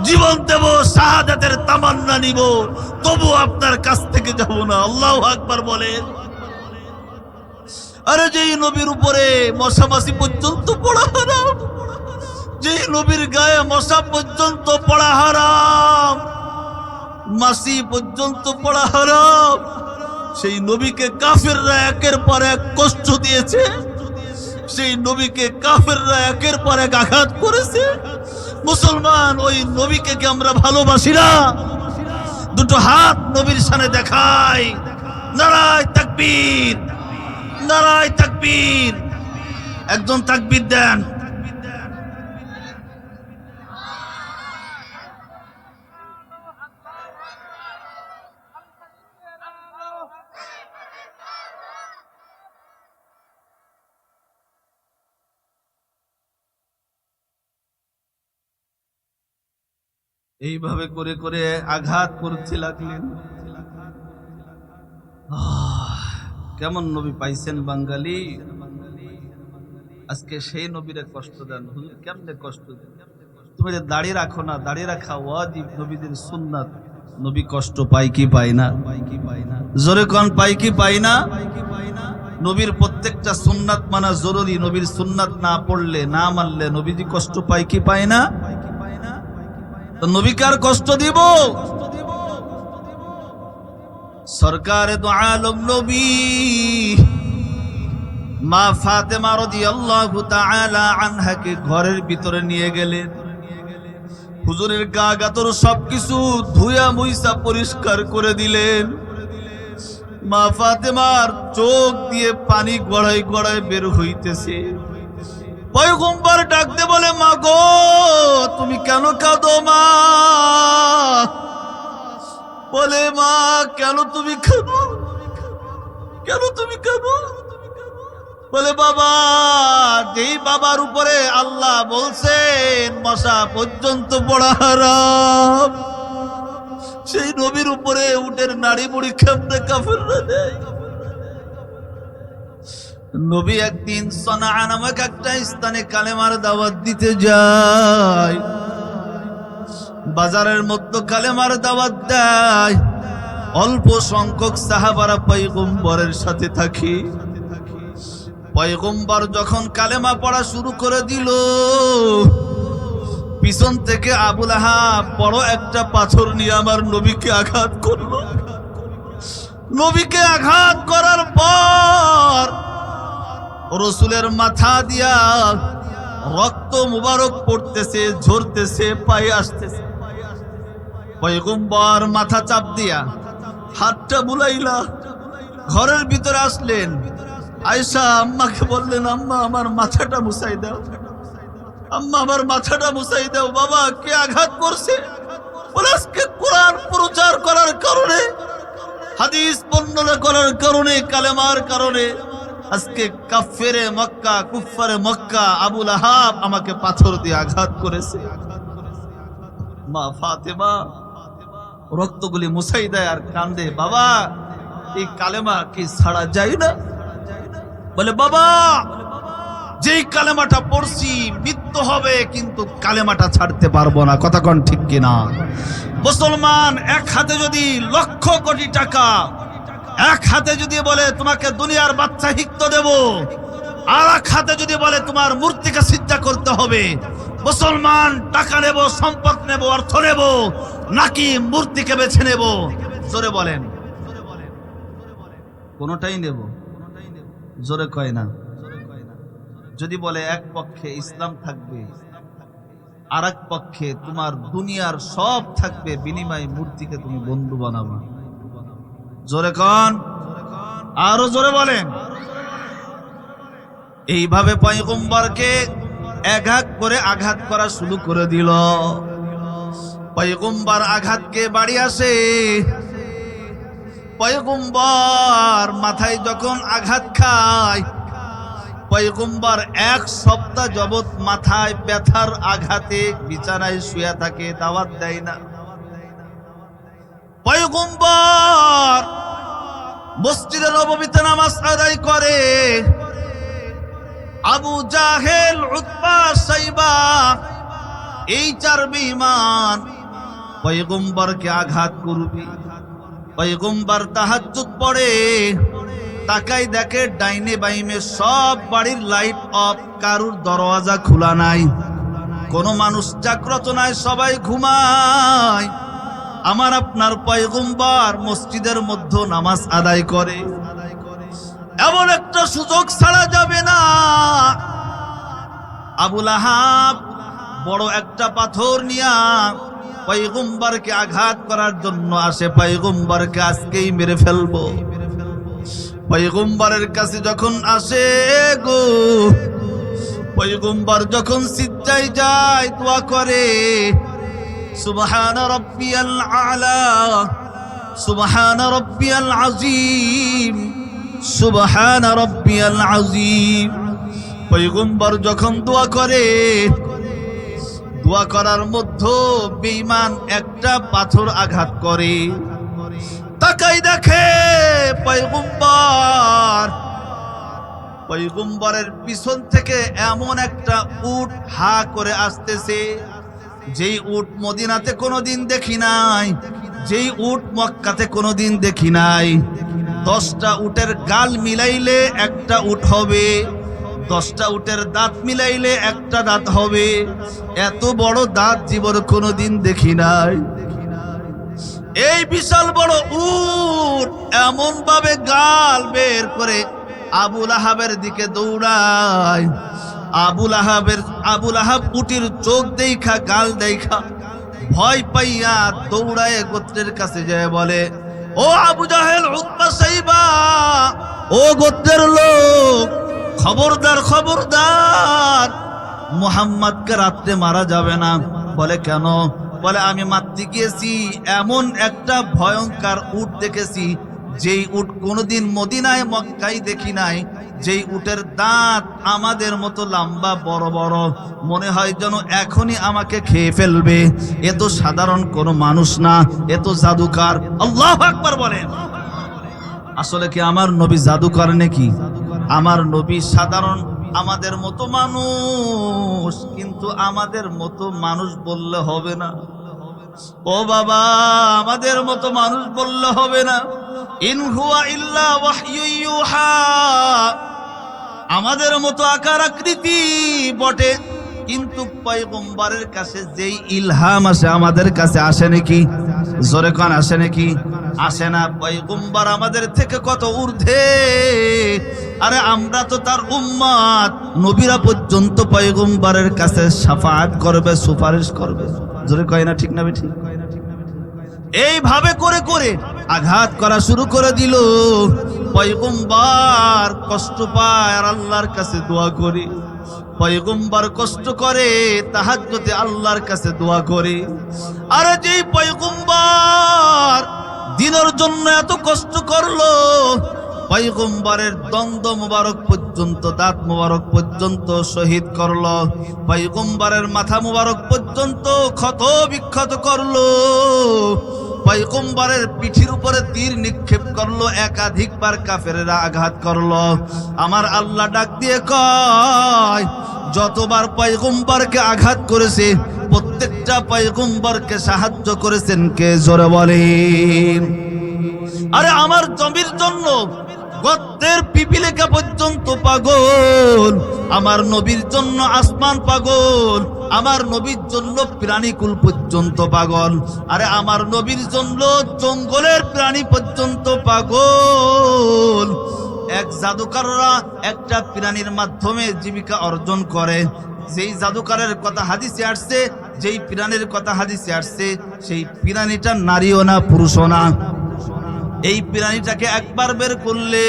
জীবন দেব, শাহাদাতের তামান্না নিব, তবু আপনার কাছ থেকে যাব না। আল্লাহু আকবার বলেন। আরে যেই নবীর উপরে মশা মাছি পর্যন্ত পড়া হারাম, যেই নবীর গায়ে মশা পর্যন্ত পড়া হারাম, মাছি পর্যন্ত পড়া হারাম, সেই নবীকে কাফেররা একের পর এক কষ্ট দিয়েছে, সেই নবীকে কাফেররা একের পর এক আঘাত করেছে। মুসলমান, ওই নবীকে কি আমরা ভালোবাসি না? দুটো হাত নবীর সামনে দেখাই, নারায়ে তাকবীর, নারায়ে তাকবীর। একজন তাকবীর দেন। এইভাবে করে করে আঘাত করতে লাগলেন। কেমন নবী পাইছেন বাঙালি, আজকে সেই নবীরে কষ্ট দেন। হুজুর কেমনে কষ্ট দেন? তুমি যে দাঁড়িয়ে রাখো না, দাঁড়িয়ে রাখা ওয়াজিব, নবীদের সুন্নাত। নবী কষ্ট পাই কি পাই না? জোরে কোন পাই কি পাই না? নবীর প্রত্যেকটা সুন্নাত মানা জরুরি। নবীর সুন্নাত না পড়লে, না মানলে নবীজি কষ্ট পাই কি পাই না? তো নবীকে আর কষ্ট দিব? সরকারে দু আলম নবী মা ফাতেমা রাদিয়াল্লাহু তাআলা আনহাকে ঘরের ভিতরে নিয়ে গেলেন। হুজুরের গা গাতর সবকিছু ধুয়া মুইসা পরিষ্কার করে দিলেন। মা ফাতেমার চোখ দিয়ে পানি গড়াই গড়াই বের হইতেছে। পয়গম্বর ডাকতে বলে, মা গো তুমি কেন কাঁদো মা? বলে, মা কেন তুমি কাঁদো, কেন তুমি কাঁদো? বলে, বাবা, যেই বাবার উপরে আল্লাহ বলছেন মশা পর্যন্ত পড়া হারাম, সেই নবীর উপরে উটের নাড়ি মুড়ি কেমনে কাফেররা দেয়? নবী একদিন সনা নামক একটা স্থানে কালেমার দাওয়াত দিতে যায়। বাজারের মধ্যে কালেমার দাওয়াত দেয়। অল্প সংখ্যক সাহাবারা পয়গম্বরের সাথে থাকে। পয়গম্বর যখন কালেমা পড়া শুরু করে দিল, পিছন থেকে আবু লাহাব বড় একটা পাথর নিয়ে আমার নবীকে আঘাত করলো। নবীকে আঘাত করার পর রসুলের মাথা দিয়া রক্ত মুবারক পড়তেছে, ঝরতেছে, পায়ে আসতেছে। পয়গম্বর মাথা চাপ দিয়া হাতটা বুলাইলা ঘরের ভিতরে আসলেন। আয়েশা আম্মাকে বললেন, আম্মা আমার মাথাটা মুছাই দাও, আম্মা আমার মাথাটা মুছাই দাও। বাবা কে আঘাত করছে? বলে, আজকে কোরআন প্রচার করার কারণে, হাদিস বর্ণনা করার কারণে, কালেমার কারণে আজকে কাফেরে মক্কা, কুফারে মক্কা আবু লাহাব আমাকে পাথর দিয়ে আঘাত করেছে। মা ফাতেমা রক্তগুলি মুছাই দেয় আর কান্দে, বাবা এই কালেমা কি ছাড়া যায় না? বলে, বাবা যেই কালেমাটা পড়ছি মৃত্যু হবে, কিন্তু কালেমাটা ছাড়তে পারবো না। কথা কোন ঠিক কিনা? মুসলমান এক হাতে যদি লক্ষ কোটি টাকা, এক হাতে যদি বলে তোমাকে দুনিয়ার বাদশাহিত্ব দেব, আর এক হাতে যদি বলে তোমার মূর্তিকে সিজদা করতে হবে, মুসলমান টাকা নেব, সম্পদ নেব, অর্থ নেব, নাকি মূর্তিকে বেছে নেব? জোরে বলেন। কোনটাই নেব? জোরে কয় না। যদি বলে এক পক্ষে ইসলাম থাকবে, আর এক পক্ষে তোমার দুনিয়ার সব থাকবে, বিনিময়ে মূর্তিকে তুমি বন্ধু বানাবা। জোরে কন, আরো জোরে বলেন। এইভাবে পয়গম্বরকে আঘাত করে আঘাত করা শুরু করে দিল। পয়গম্বর আঘাতকে বাড়ি আসে। পয়গম্বর মাথায় যখন আঘাত খায়, পয়গম্বর এক সপ্তাহ যাবত মাথায় ব্যথার আঘাতে বিছানায় শুয়ে থাকে, দাওয়াত দেয় না। পয়গম্বর মসজিদে নববীতে নামাজ আদায় করে। আবু জাহেল, উতবা, সাইবা এই চার বেঈমান পয়গম্বরকে আঘাত করবে। পয়গম্বর তাহাজ্জুদ পড়ে, তাকাই দেখে ডাইনে বাইমে সব বাড়ির লাইট অফ, কারুর দরওয়াজা খোলা নাই, কোনো মানুষ জাগ্রত নাই, সবাই ঘুমায়। আমার আপনার পয়গম্বর মসজিদের মধ্যে নামাজ আদায় করে। এমন একটা সুযোগ ছাড়া যাবে না। আবু লাহাব বড় একটা পাথর নিয়া পয়গম্বরকে আঘাত করার জন্য আসে। পয়গম্বরকে আজকেই মেরে ফেলবো। পয়গম্বরের কাছে যখন আসে গো, পয়গম্বর যখন সিজদায় যায়, দোয়া করে, সুবহান রাব্বিয়াল আলা, সুবহান রাব্বিয়াল আযীম, সুবহান রাব্বিয়াল আযীম। পয়গম্বর যখন দোয়া করে, দোয়া করার মধ্যে বেঈমান একটা পাথর আঘাত করে। তাকাই দেখে পয়গম্বরের পিছন থেকে এমন একটা উট হা করে আসতেছে, যেই উট মদিনাতে কোনোদিন দেখি নাই, যেই উট মক্কাতে কোনোদিন দেখি নাই। 10টা উটের গাল মিলাইলে একটা উট হবে, 10টা উটের দাঁত মিলাইলে একটা দাঁত হবে। এত বড় দাঁত জীবনে কোনোদিন দেখি নাই। এই বিশাল বড় উট এমন ভাবে গাল বের করে আবু লাহাবের দিকে দৌড়ায়। আবু লাহাব উটির চোখ দেখা, গাল দেখা ভয় পাইয়া দৌড়ায় গোত্রের কাছে যায় বলে, ও আবু জাহেল, উতবা, সাইবা, ও গোত্রের লোক, খবরদার খবরদার, মুহাম্মদকে রাত্রে মারা যাবে না। বলে কেন? বলে আমি মারতে গিয়েছি, এমন একটা ভয়ঙ্কর উট দেখেছি যেই উট কোনোদিন মদিনায় মক্কায় দেখি নাই, যেই উটের দাঁত আমাদের মতো লম্বা বড় বড়, মনে হয় যেন এখনই আমাকে খেয়ে ফেলবে। এ তো সাধারণ কোনো মানুষ না, এ তো জাদুকর। আল্লাহু আকবার বলেন। আসলে কি আমার নবী জাদুকর নাকি? আমার নবী সাধারণ আমাদের মতো মানুষ, কিন্তু আমাদের মতো মানুষ বললে হবে না। ও বাবা, আমাদের মতো মানুষ বললে হবে না। ইন হুয়া ইল্লা ওয়াহয়ু ইউহা, আমাদের মতো আকার আকৃতি বটে, কিন্তু পয়গম্বরের কাছে যেই ইলহাম আসে আমাদের কাছে আসে নাকি? জোরে কোন আসে নাকি? আসে না। পয়গম্বর আমাদের থেকে কত ঊর্ধ্বে। আরে আমরা তো তার উম্মত, নবীরা পর্যন্ত পয়গম্বরের কাছে শাফাআত করবে, সুপারিশ করবে। জোরে কয় না, ঠিক না বেঠিক? এইভাবে করে করে আঘাত করা শুরু করে দিল। পয়গম্বর কষ্ট পায় আর আল্লাহর কাছে দোয়া করে। পয়গম্বর কষ্ট করে, তাহাজ্জুদে আল্লাহর কাছে দোয়া করে। আর যেই পয়গম্বর দিনের জন্য এত কষ্ট করলো, পয়গম্বরের দ্বন্দ্ব মুবারক পর্যন্ত, দাঁত মুবারক পর্যন্ত শহীদ করলো, পয়গম্বরের মাথা মুবারক পর্যন্ত ক্ষত বিক্ষত করলো, পয়গম্বরের পিঠির উপরে তীর নিক্ষেপ করলো, একাধিকবার কাফেরেরা আঘাত করলো। আমার আল্লাহ ডাক দিয়ে কয়, যতবার পয়গম্বরকে আঘাত করেছে প্রত্যেকটা পয়গম্বরকে সাহায্য করেছেন কে? জোরে বলেন। আরে আমার জমির জন্য গর্তের পিপিলিকা পর্যন্ত পাগল, আমার নবীর জন্য আসমান পাগল, আমার নবীর জন্য প্রাণীকুল পর্যন্ত পাগল, আরে আমার নবীর জন্য জঙ্গলের প্রাণী পর্যন্ত পাগল। এক জাদুকররা একটা প্রাণীর মাধ্যমে জীবিকা অর্জন করে। যেই জাদুকরের কথা হাদিসে আসছে, যেই প্রাণীর কথা হাদিসে আসছে, সেই প্রাণীটা নারীও না, পুরুষও না। এই প্রাণীটাকে একবার বের করলে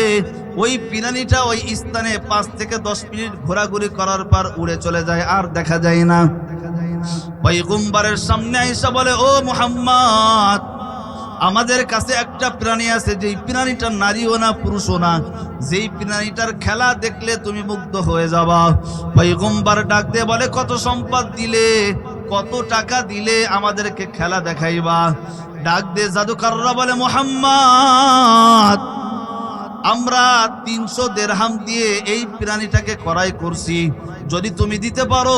ওই প্রাণীটা ওই স্থানে 5 থেকে 10 মিনিট ঘোরাঘুরি করার পর উড়ে চলে যায়, আর দেখা যায় না। পয়গম্বরের সামনে আয়েশা বলে, ও মুহাম্মদ, আমাদের কাছে একটা প্রাণী আছে, যেই প্রাণীটা নারীও না, পুরুষও না, যেই প্রাণীটার খেলা দেখলে তুমি মুগ্ধ হয়ে যাবা। পয়গম্বর ডাক দিয়ে বলে, কত সম্পদ দিলে, কত টাকা দিলে আমাদেরকে খেলা দেখাইবা? ডাক দিয়ে জাদুকররা বলে, মুহাম্মদ, আমরা 300 দিরহাম দিয়ে এই প্রাণীটাকে ক্রয় করছি, যদি তুমি দিতে পারো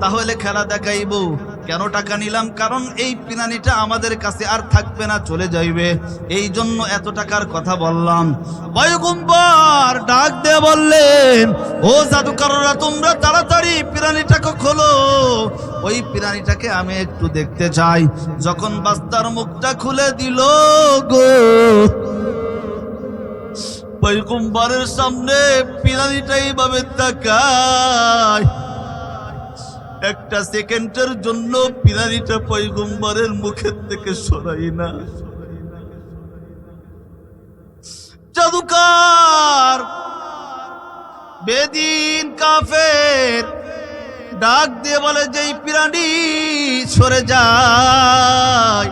তাহলে খেলা দেখাইবো। কেন টাকা নিলাম? কারণ এই প্রাণীটা আমাদের কাছে আর থাকবে না, চলে যাইবে, এই জন্য এত টাকার কথা বললাম। পয়গম্বর ডাক দিয়ে বললেন, ও জাদুকররা, তোমরা তাড়াতাড়ি প্রাণীটাকে খোলো, ওই প্রাণীটাকে আমি একটু দেখতে চাই। যখন বাস্তার মুখটা খুলে দিল গো, পয়গম্বরের সামনে প্রাণীটা এইভাবে তাকায়, একটা সেকেন্ডের জন্য প্রাণীটা পয়গম্বরের মুখের থেকে সরাই না। জাদুকর, বেদিন, কাফের ডাক দিয়ে বলে, যেই প্রাণী সরে যায়,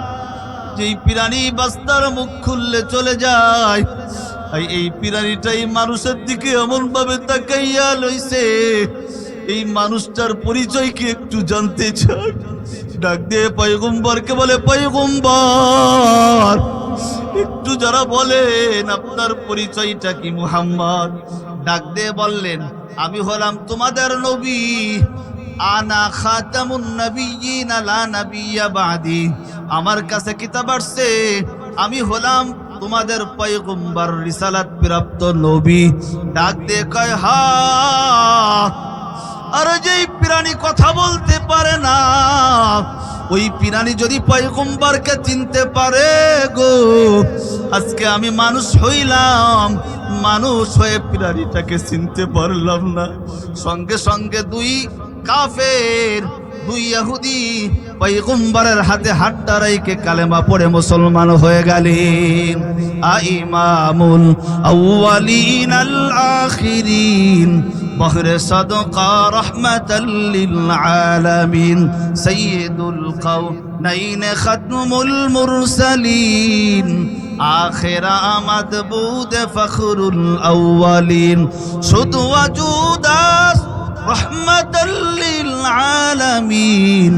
যেই প্রাণী বাস্তার মুখ খুললে চলে যায়, এই প্রাণীটাই মানুষের দিকে এমন ভাবে তাকাইয়া লইছে, এই মানুষটার পরিচয় কি একটু জানতে চাই? ডাক দিয়ে পয়গম্বরকে বলে, পয়গম্বর, একটু যারা বলেন আপনার পরিচয়টা কি? মুহাম্মদ ডাক দিয়ে বললেন, আমি হলাম তোমাদের নবী, আনা খাতামুন নবিয়্যিন লা নাবিয়্যা বাদি। আমার কাছে কিতাব আসছে, আমি হলাম তোমাদের পয়গম্বর, রিসালাত প্রাপ্ত নবী। ডাক দিয়ে কয়, হা, আর যেই প্রাণী কথা বলতে পারে না, ওই প্রাণী যদি পয়গম্বরকে চিনতে পারে গো, আজকে আমি মানুষ হইলাম, মানুষ হয়ে প্রাণীটাকে চিনতে পারলাম না। সঙ্গে সঙ্গে দুই কাফের দুই ইহুদি পয়গম্বরের হাতে হাতটা রেখে কালেমা পড়ে মুসলমান হয়ে গেলেন। ইমামুল আউয়ালিন আল আখিরিন বহরে সাদকা রাহমাতাল লিল আলামিন সাইয়্যিদুল কাওনাইন খাতমুল মুরসালিন আখিরা মাদবুদ ফখরুল আউয়ালিন শুধু ওয়াজুদাস রাহমাতাল লিল আলামিন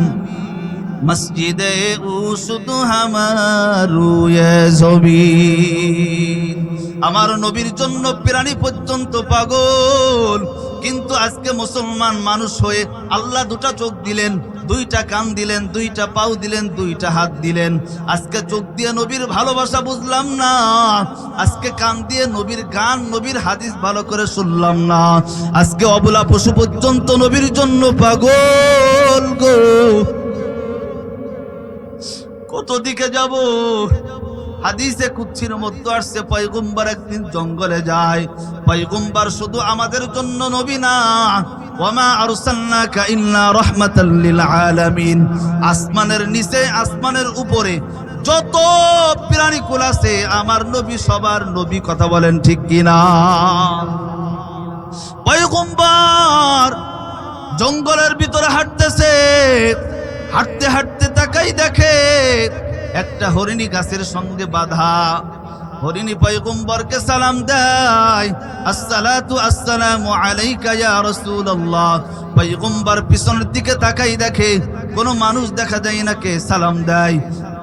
মসজিদে উসুদ হামারু ইয়া জবিন। আমার নবীর জন্য প্রাণী পর্যন্ত পাগল, কিন্তু আজকে মুসলমান মানুষ হয়ে আল্লাহ দুটা চোখ দিলেন, দুইটা কান দিলেন, দুইটা পাও দিলেন, দুইটা হাত দিলেন। আজকে চোখ দিয়ে নবীর ভালোবাসা বুঝলাম না, আজকে কান দিয়ে নবীর গান নবীর হাদিস ভালো করে শুনলাম না। আজকে অবলা পশু পর্যন্ত নবীর জন্য পাগল গো। কত দিকে যাব? হাদিসে কুদসির মধ্যে আসছে পয়গম্বর একদিন জঙ্গলে যায়। পয়গম্বর শুধু আমাদের জন্য নবী না, ওয়ামা আরসালনাকা ইল্লা রাহমাতাল লিল আলামিন। আসমানের নিচে আসমানের উপরে যত প্রাণীকুল আছে আমার নবী সবার নবী। কথা বলেন ঠিক কিনা? পয়গম্বর জঙ্গলের ভিতরে হাঁটতেছে, হাঁটতে হাঁটতে তাকাই দেখে একটা হরিণী গাছের সঙ্গে বাঁধা। হরিণী পয়গম্বরকে সালাম দেয়, আসসালাতু আসসালামু আলাইকা ইয়া রাসূলুল্লাহ। পয়গম্বর পিছনের দিকে তাকাই দেখে কোনো মানুষ দেখা যায় না, কে সালাম দেয়?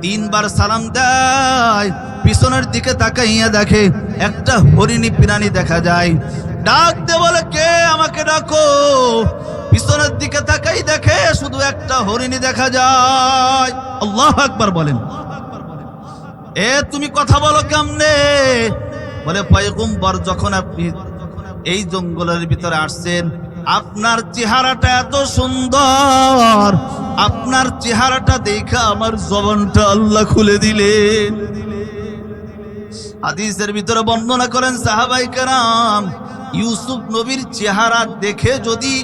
তিনবার সালাম দেয়, পিছনের দিকে তাকাইয়া দেখে একটা হরিণী প্রাণী দেখা যায়। ডাক দে বলে, কে আমাকে ডাকো? পিছনের দিকে তাকাই দেখে শুধু একটা হরিণী দেখা যায়। আল্লাহু আকবার বলেন। তুমি কথা বলো কেমনে? বলে, পয়গম্বর যখন আপনি এই জঙ্গলের ভিতরে আসছেন আপনার চেহারাটা এত সুন্দর, আপনার চেহারাটা দেখে আমার জবানটা আল্লাহ খুলে দিলেন। হাদিসের ভিতরে বর্ণনা করেন সাহাবায়ে কেরাম, ইউসুফ নবীর চেহারা দেখে যদি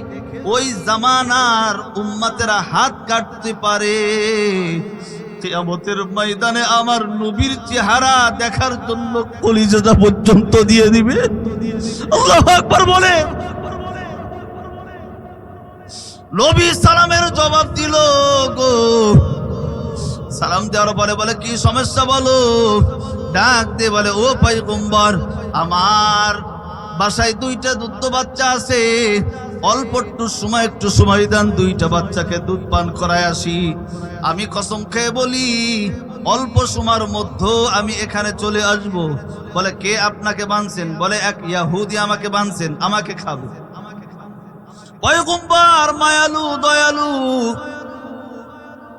ওই জামানার উম্মতেরা হাত কাটতে পারে, কিয়ামতের ময়দানে আমার নবীর চেহারা দেখার জন্য কলিজাটা পর্যন্ত দিয়ে দিবে। আল্লাহু আকবার বলে। নবী সালামের জবাব দিল গো। সালাম দেওয়ার পরে বলে, কি সমস্যা বলো? ডাক দিয়ে বলে, ও পয়গম্বর, আমার বাসায় দুইটা দুধ বাচ্চা আছে, অল্প একটু সময় দেন, দুইটা বাচ্চাকে দুধ পান করায় আসি। আমি কসম খেয়ে বলি অল্প সময়ের মধ্যে আমি এখানে চলে আসব। বলে, কে আপনাকে বানছেন? বলে, এক ইহুদি আমাকে বানছেন, আমাকে খাবে। পয়গম্বর মায়ালু, দয়ালু,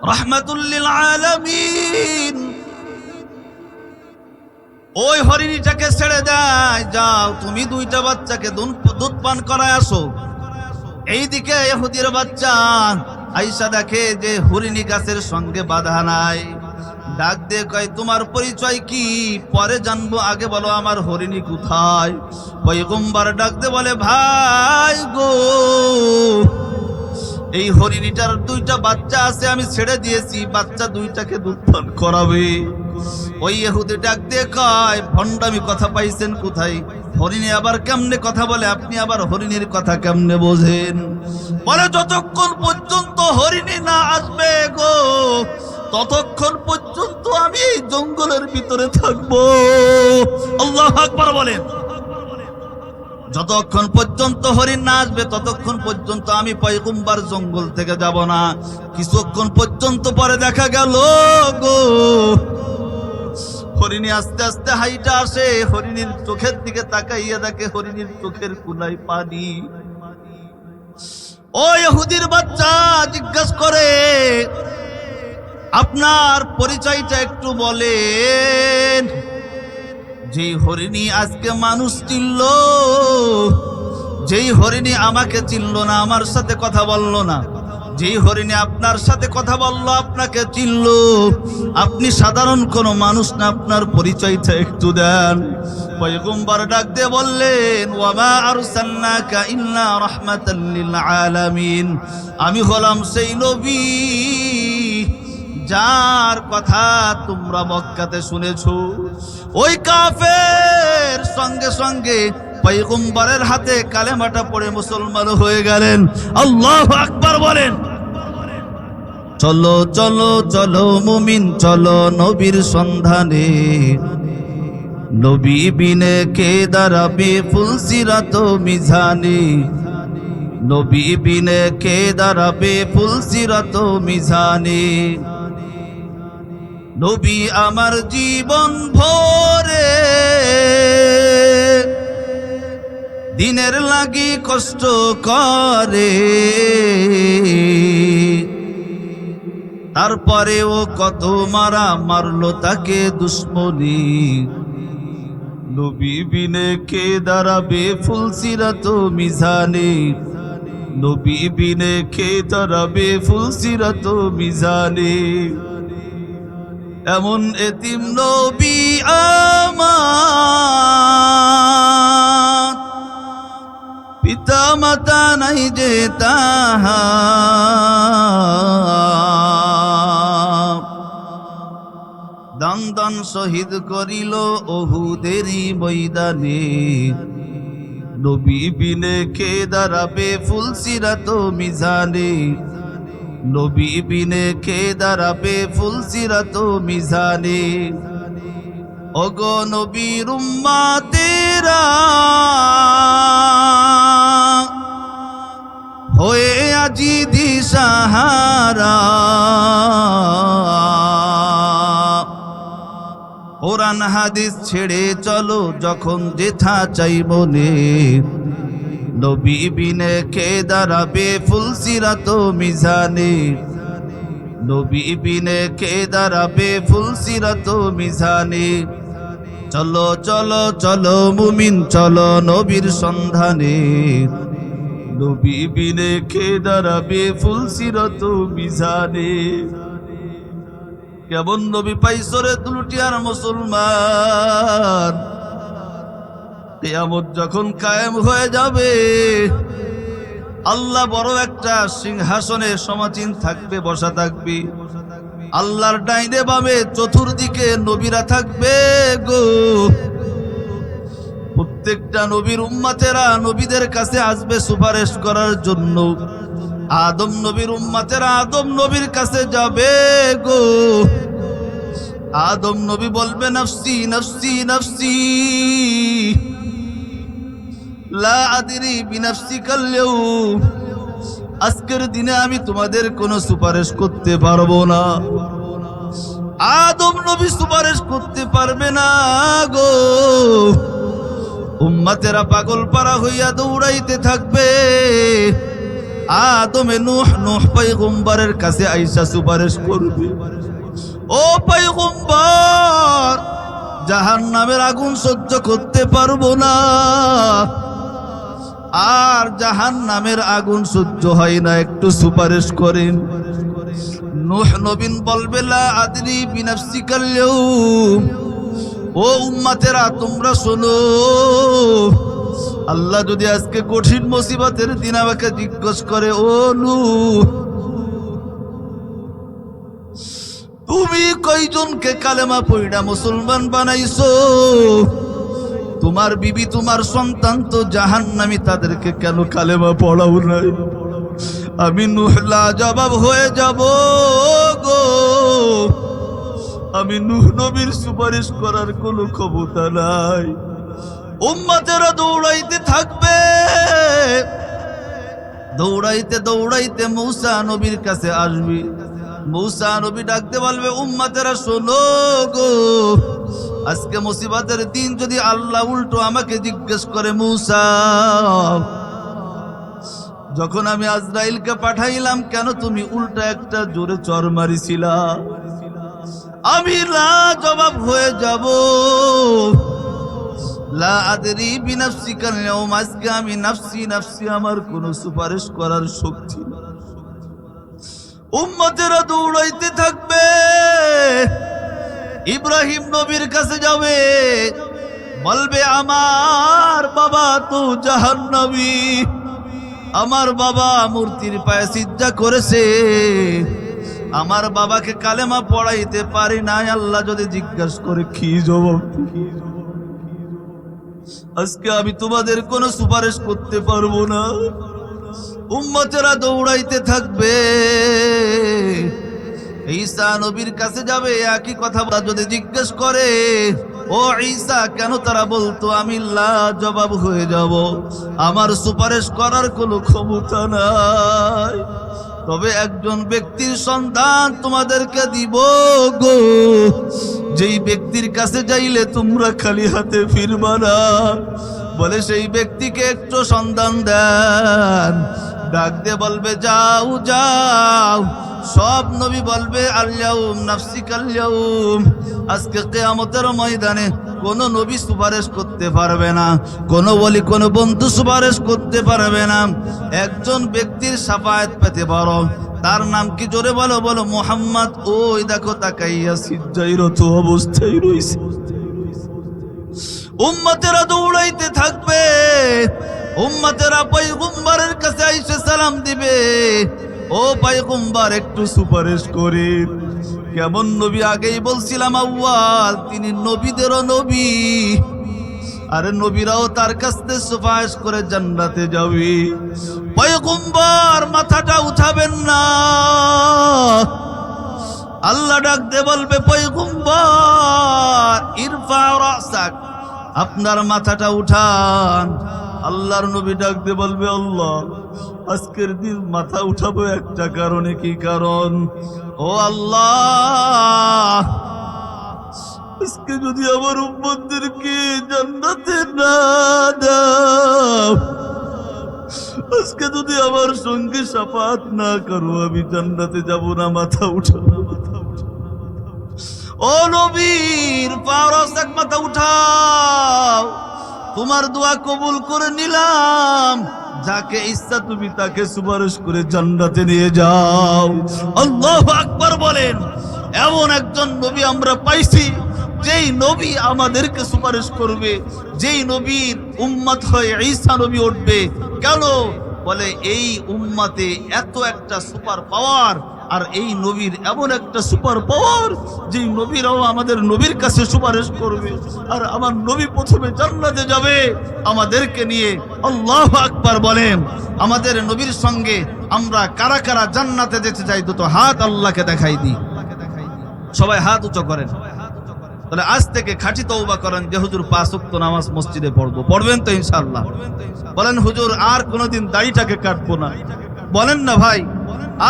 রাহমাতুল লিল আলামিন, ওই হরিণীটাকে ছেড়ে দেয়, যাও তুমি দুইটা বাচ্চাকে দুধ পান করায় আসো। এইদিকে ইহুদির বাচ্চা আইসা দেখে যে হরিণী গাছের সঙ্গে বাঁধা নাই। ডাক দিয়ে কয়, তোমার পরিচয় কি? পরে জানবো, আগে বলো আমার হরিণী কোথায়? পয়গম্বর ডাক দিয়ে বলে, ভাই গো, এই হরিণীটার দুইটা বাচ্চা আছে, আমি ছেড়ে দিয়েছি, বাচ্চা দুইটাকে দুধ পান করাবে। ওই ইহুদি ডাক দিয়ে কয়, ভণ্ডামি কথা পাইছেন কোথায়? হরিণী আবার কেমনে কথা বলে? আপনি আবার হরিণীর কথা কেমনে বোঝেন? বলে, যতক্ষণ পর্যন্ত হরিণী না আসবে গো, ততক্ষণ পর্যন্ত আমি এই জঙ্গলের ভিতরে থাকবো। আল্লাহু আকবার বলেন। যতক্ষণ পর্যন্ত হরিণ না আসবে ততক্ষণ পর্যন্ত আমি পয়গম্বর জঙ্গল থেকে যাব না। কিছুক্ষণ পর্যন্ত পরে দেখা গেল গো, হরিণী আস্তে আস্তে হাইটা আসে। হরিণীর চোখের দিকে তাকাইয়া দেখে হরিণীর চোখের কুলায় পানি। ও ইহুদির বাচ্চা জিজ্ঞাসা করে, আপনার পরিচয়টা একটু বলেন। যেই হরিণী আজকে মানুষ চিনল, যেই হরিণী আমাকে চিনল না, আমার সাথে কথা বলল না, যে হরিণী আপনার সাথে কথা বলল, আপনাকে চিনল, আপনি সাধারণ কোনো মানুষ না, আপনার পরিচয়টা একটু দেন। পয়গম্বর ডাক দিয়ে বললেন, ওয়ামা আরসালনাকা ইল্লা রাহমাতাল লিল আলামিন, আমি হলাম সেই নবী যার কথা তোমরা মক্কাতে শুনেছো। ওই কাফের সঙ্গে সঙ্গে পয়গম্বরের হাতে কালেমাটা পড়ে মুসলমান হয়ে গেলেন। আল্লাহু আকবার বলেন। চলো চলো চলো মুমিন চলো নবীর সন্ধানে, নবী বিনে কে দাঁড়াবে ফুলসিরাত মিজানে, নবী বিনে কে দাঁড়াবে ফুলসিরাত মিজানে। নবী আমার জীবন ভরে দিনের লাগি কষ্ট করে, তারপরেও কত মারা মারলো তাকে দুশ্মনী, নবী বিনে কে দাঁড়াবে ফুলসিরাত মিজানে, নবী বিনে কে দাঁড়াবে ফুলসিরাত মিজানে। এমন এতিম নবী আমার, পিতা মাতা নাই যে তাহার, দান দান শহীদ করিল ওহুদেরই ময়দানে, নবী বিনে কে দাঁড়াবে ফুলসিরাত মিজানে, নবী বিনে কে দাঁড়াবে ফুলসিরাত মিজানে। ওগো নবীর উম্মতেরা হয়ে আজি দিশাহারা, কোরআন হাদিস ছেড়ে চলো যখন যেথা চাই মনে, নবী বিনে কে দাঁড়াবে ফুলসিরাত মিজানে, নবী বিনে কে দাঁড়াবে ফুলসিরাত মিজানে। চলো চলো চলো মুমিন চলো নবীর সন্ধানে, নবী বিনে কে দাঁড়াবে ফুলসিরাত মিজানে। কেমন নবী পাইছরে দুলুটিয়ার মুসলমান, কিয়ামত যখন কায়েম হয়ে যাবে, আল্লাহ বড় একটা সিংহাসনে সমাসীন থাকবে, বসা থাকবে। আল্লাহর ডাইনে বামে চতুর্দিকে নবীরা থাকবে গো। প্রত্যেকটা নবীর উম্মতেরা নবীদের কাছে আসবে সুপারিশ করার জন্য। আদম নবীর উম্মতেরা আদম নবীর কাছে যাবে গো। আদম নবী বলবে নফসি নফসি নফসি, লা আদরি বিনফসিকা আল-ইয়াউম, আজকের দিনে আমি তোমাদের কোনো সুপারিশ করতে পারবো না। আদম নবী সুপারিশ করতে পারবে না গো। উম্মতেরা পাগল পারা হইয়া দৌড়াইতে থাকবে। আদমে নূহ, নূহ পয়গম্বরের কাছে আইসা সুপারিশ করবে, ও পয়গম্বর জাহান্নামের আগুন সহ্য করতে পারবো না, আর জাহান্নামের আগুন সহ্য হয় না, একটু সুপারিশ করেন। নূহ নবী বলবে লা আদরি বিনফসিকা আল-ইয়াউম, ও উম্মতেরা তোমরা শোনো, আল্লাহ যদি আজকে কঠিন মুসিবতের দিন আমাকে জিজ্ঞেস করে, ও নূহ তুমি কয়জনকে কালেমা পড়া মুসলমান বানাইছো? তোমার বিবি তোমার সন্তান তো জাহান্নামী, তাদেরকে কেন কালেমা পড়াও নাই? আমি নূহ লাজবাব হয়ে যাব গো। আমি নূহ নবীর সুপারিশ করার কোনো ক্ষমতা নাই। উম্মতেরা দৌড়াইতে থাকবে, দৌড়াইতে দৌড়াইতে মূসা নবীর কাছে আসবে। মূসা নবী ডাকতে বলবে, উম্মতেরা শোনো গো, আজকে মুসিবতের দিন যদি আল্লাহ উল্টো আমাকে জিজ্ঞেস করে, মূসা যখন আমি আজরাইলকে পাঠাইলাম কেন তুমি উল্টা একটা জোরে চর মারিছিলা? আমি লাজবাব হয়ে যাব। লা আদরি বিনফসিকা আল-ইয়াউম, আজকে আমি নাফসি নাফসি, আমার কোনো সুপারিশ করার শক্তি নেই। উম্মতেরা দৌড়াইতে থাকবে, ইব্রাহিম নবীর কাছে যাবে, বলবে আমার বাবা তো জাহান্নামী, আমার বাবা মূর্তির পায়ে সিজদা করেছে, আমার বাবাকে কালেমা পড়াইতে পারি নাই। আল্লাহ যদি জিজ্ঞাসা করে কি জবাব? আজকে আমি তোমাদের কোনো সুপারিশ করতে পারবো না। উম্মতেরা দৌড়াইতে থাকবে, ঈসা নবীর কাছে যাবে, একই কথা যদি জিজ্ঞেস করে ও ঈসা কেন, তারা বলতো আমি জবাব হয়ে যাব, আমার সুপারিশ করার কোনো ক্ষমতা নাই। তবে একজন ব্যক্তির সন্ধান তোমাদেরকে দিব গো, যেই ব্যক্তির কাছে যাইলে তোমরা খালি হাতে ফিরবা না। বলে সেই ব্যক্তিকে একটু সন্ধান দেন। ডাক দিয়ে বলবে যাও যাও। সব নবী বলবে আল্লাহুম নাফসিক আল্লাহুম। আজকে কিয়ামতের ময়দানে কোন নবী সুপারিশ করতে পারবে না, কোন ওলি কোন বন্ধু সুপারিশ করতে পারবে না। একজন ব্যক্তির শাফায়াত পেতে পারো, তার নাম কি? জোরে বলো, বলো মুহাম্মদ। ওই দেখো তাকাইয়া সিজদায়রত অবস্থায় রয়েছে। উম্মতেরা দৌড়াইতে থাকবে, উম্মতেরা পয়গম্বরের কাছে এসে সালাম দিবে, ও পয়গম্বর একটু সুপারিশ করেন। কেমন নবী? আগেই বলছিলাম আউয়াল, তিনি নবীদেরও নবী, আরে নবীরাও তার কাছ থেকে সুপারিশ করে জান্নাতে যাবে। পয়গম্বর মাথাটা উঠাবেন না, আল্লাহ ডাক দিয়ে বলবে পয়গম্বর ইরফা রাসাক, আপনার মাথাটা উঠান। আল্লাহর নবী ডাক দিয়ে বলবে আল্লাহ আজকের দিন মাথা উঠাবো একটা কারণে। কি কারণ? ও আল্লাহ, আজকে যদি আমার উম্মতদেরকে জান্নাতে না দাও, আজকে যদি আমার সঙ্গে শাফাত না করো, আমি জান্নাতে যাব না। মাথা উঠাবো। ও নবীর ফারাসাক, মাথা উঠাও, তোমার দোয়া কবুল করে নিলাম। যাকে ইচ্ছা তুমি তাকে সুপারিশ করে জান্নাতে নিয়ে যাও। আল্লাহু আকবার বলেন। এমন একজন নবী আমরা পাইছি, যেই নবী আমাদেরকে সুপারিশ করবে, যেই নবীর উম্মত হয়ে ঈসা নবী উঠবে। কেন? বলে এই উম্মতে এত একটা সুপার পাওয়ার, আর এই নবীর এমন একটা সুপার পাওয়ার, যে নবীরাও আমাদের নবীর কাছে সুপারিশ করবে, আর আমার নবী প্রথমে জান্নাতে যাবে আমাদেরকে নিয়ে। আল্লাহু আকবার বলেন। আমাদের নবীর সঙ্গে আমরা কারা কারা জান্নাতে যেতে চাই? দুটো হাত আল্লাহকে দেখাই দিই। সবাই হাত উঁচু করেন। তাহলে আজ থেকে খাঁটি তওবা করেন যে হুজুর 5 ওয়াক্ত নামাজ মসজিদে পড়বো। পড়বেন তো ইনশাআল্লাহ? বলেন হুজুর আর কোনোদিন দাড়িটাকে কাটবো না। বলেন না ভাই?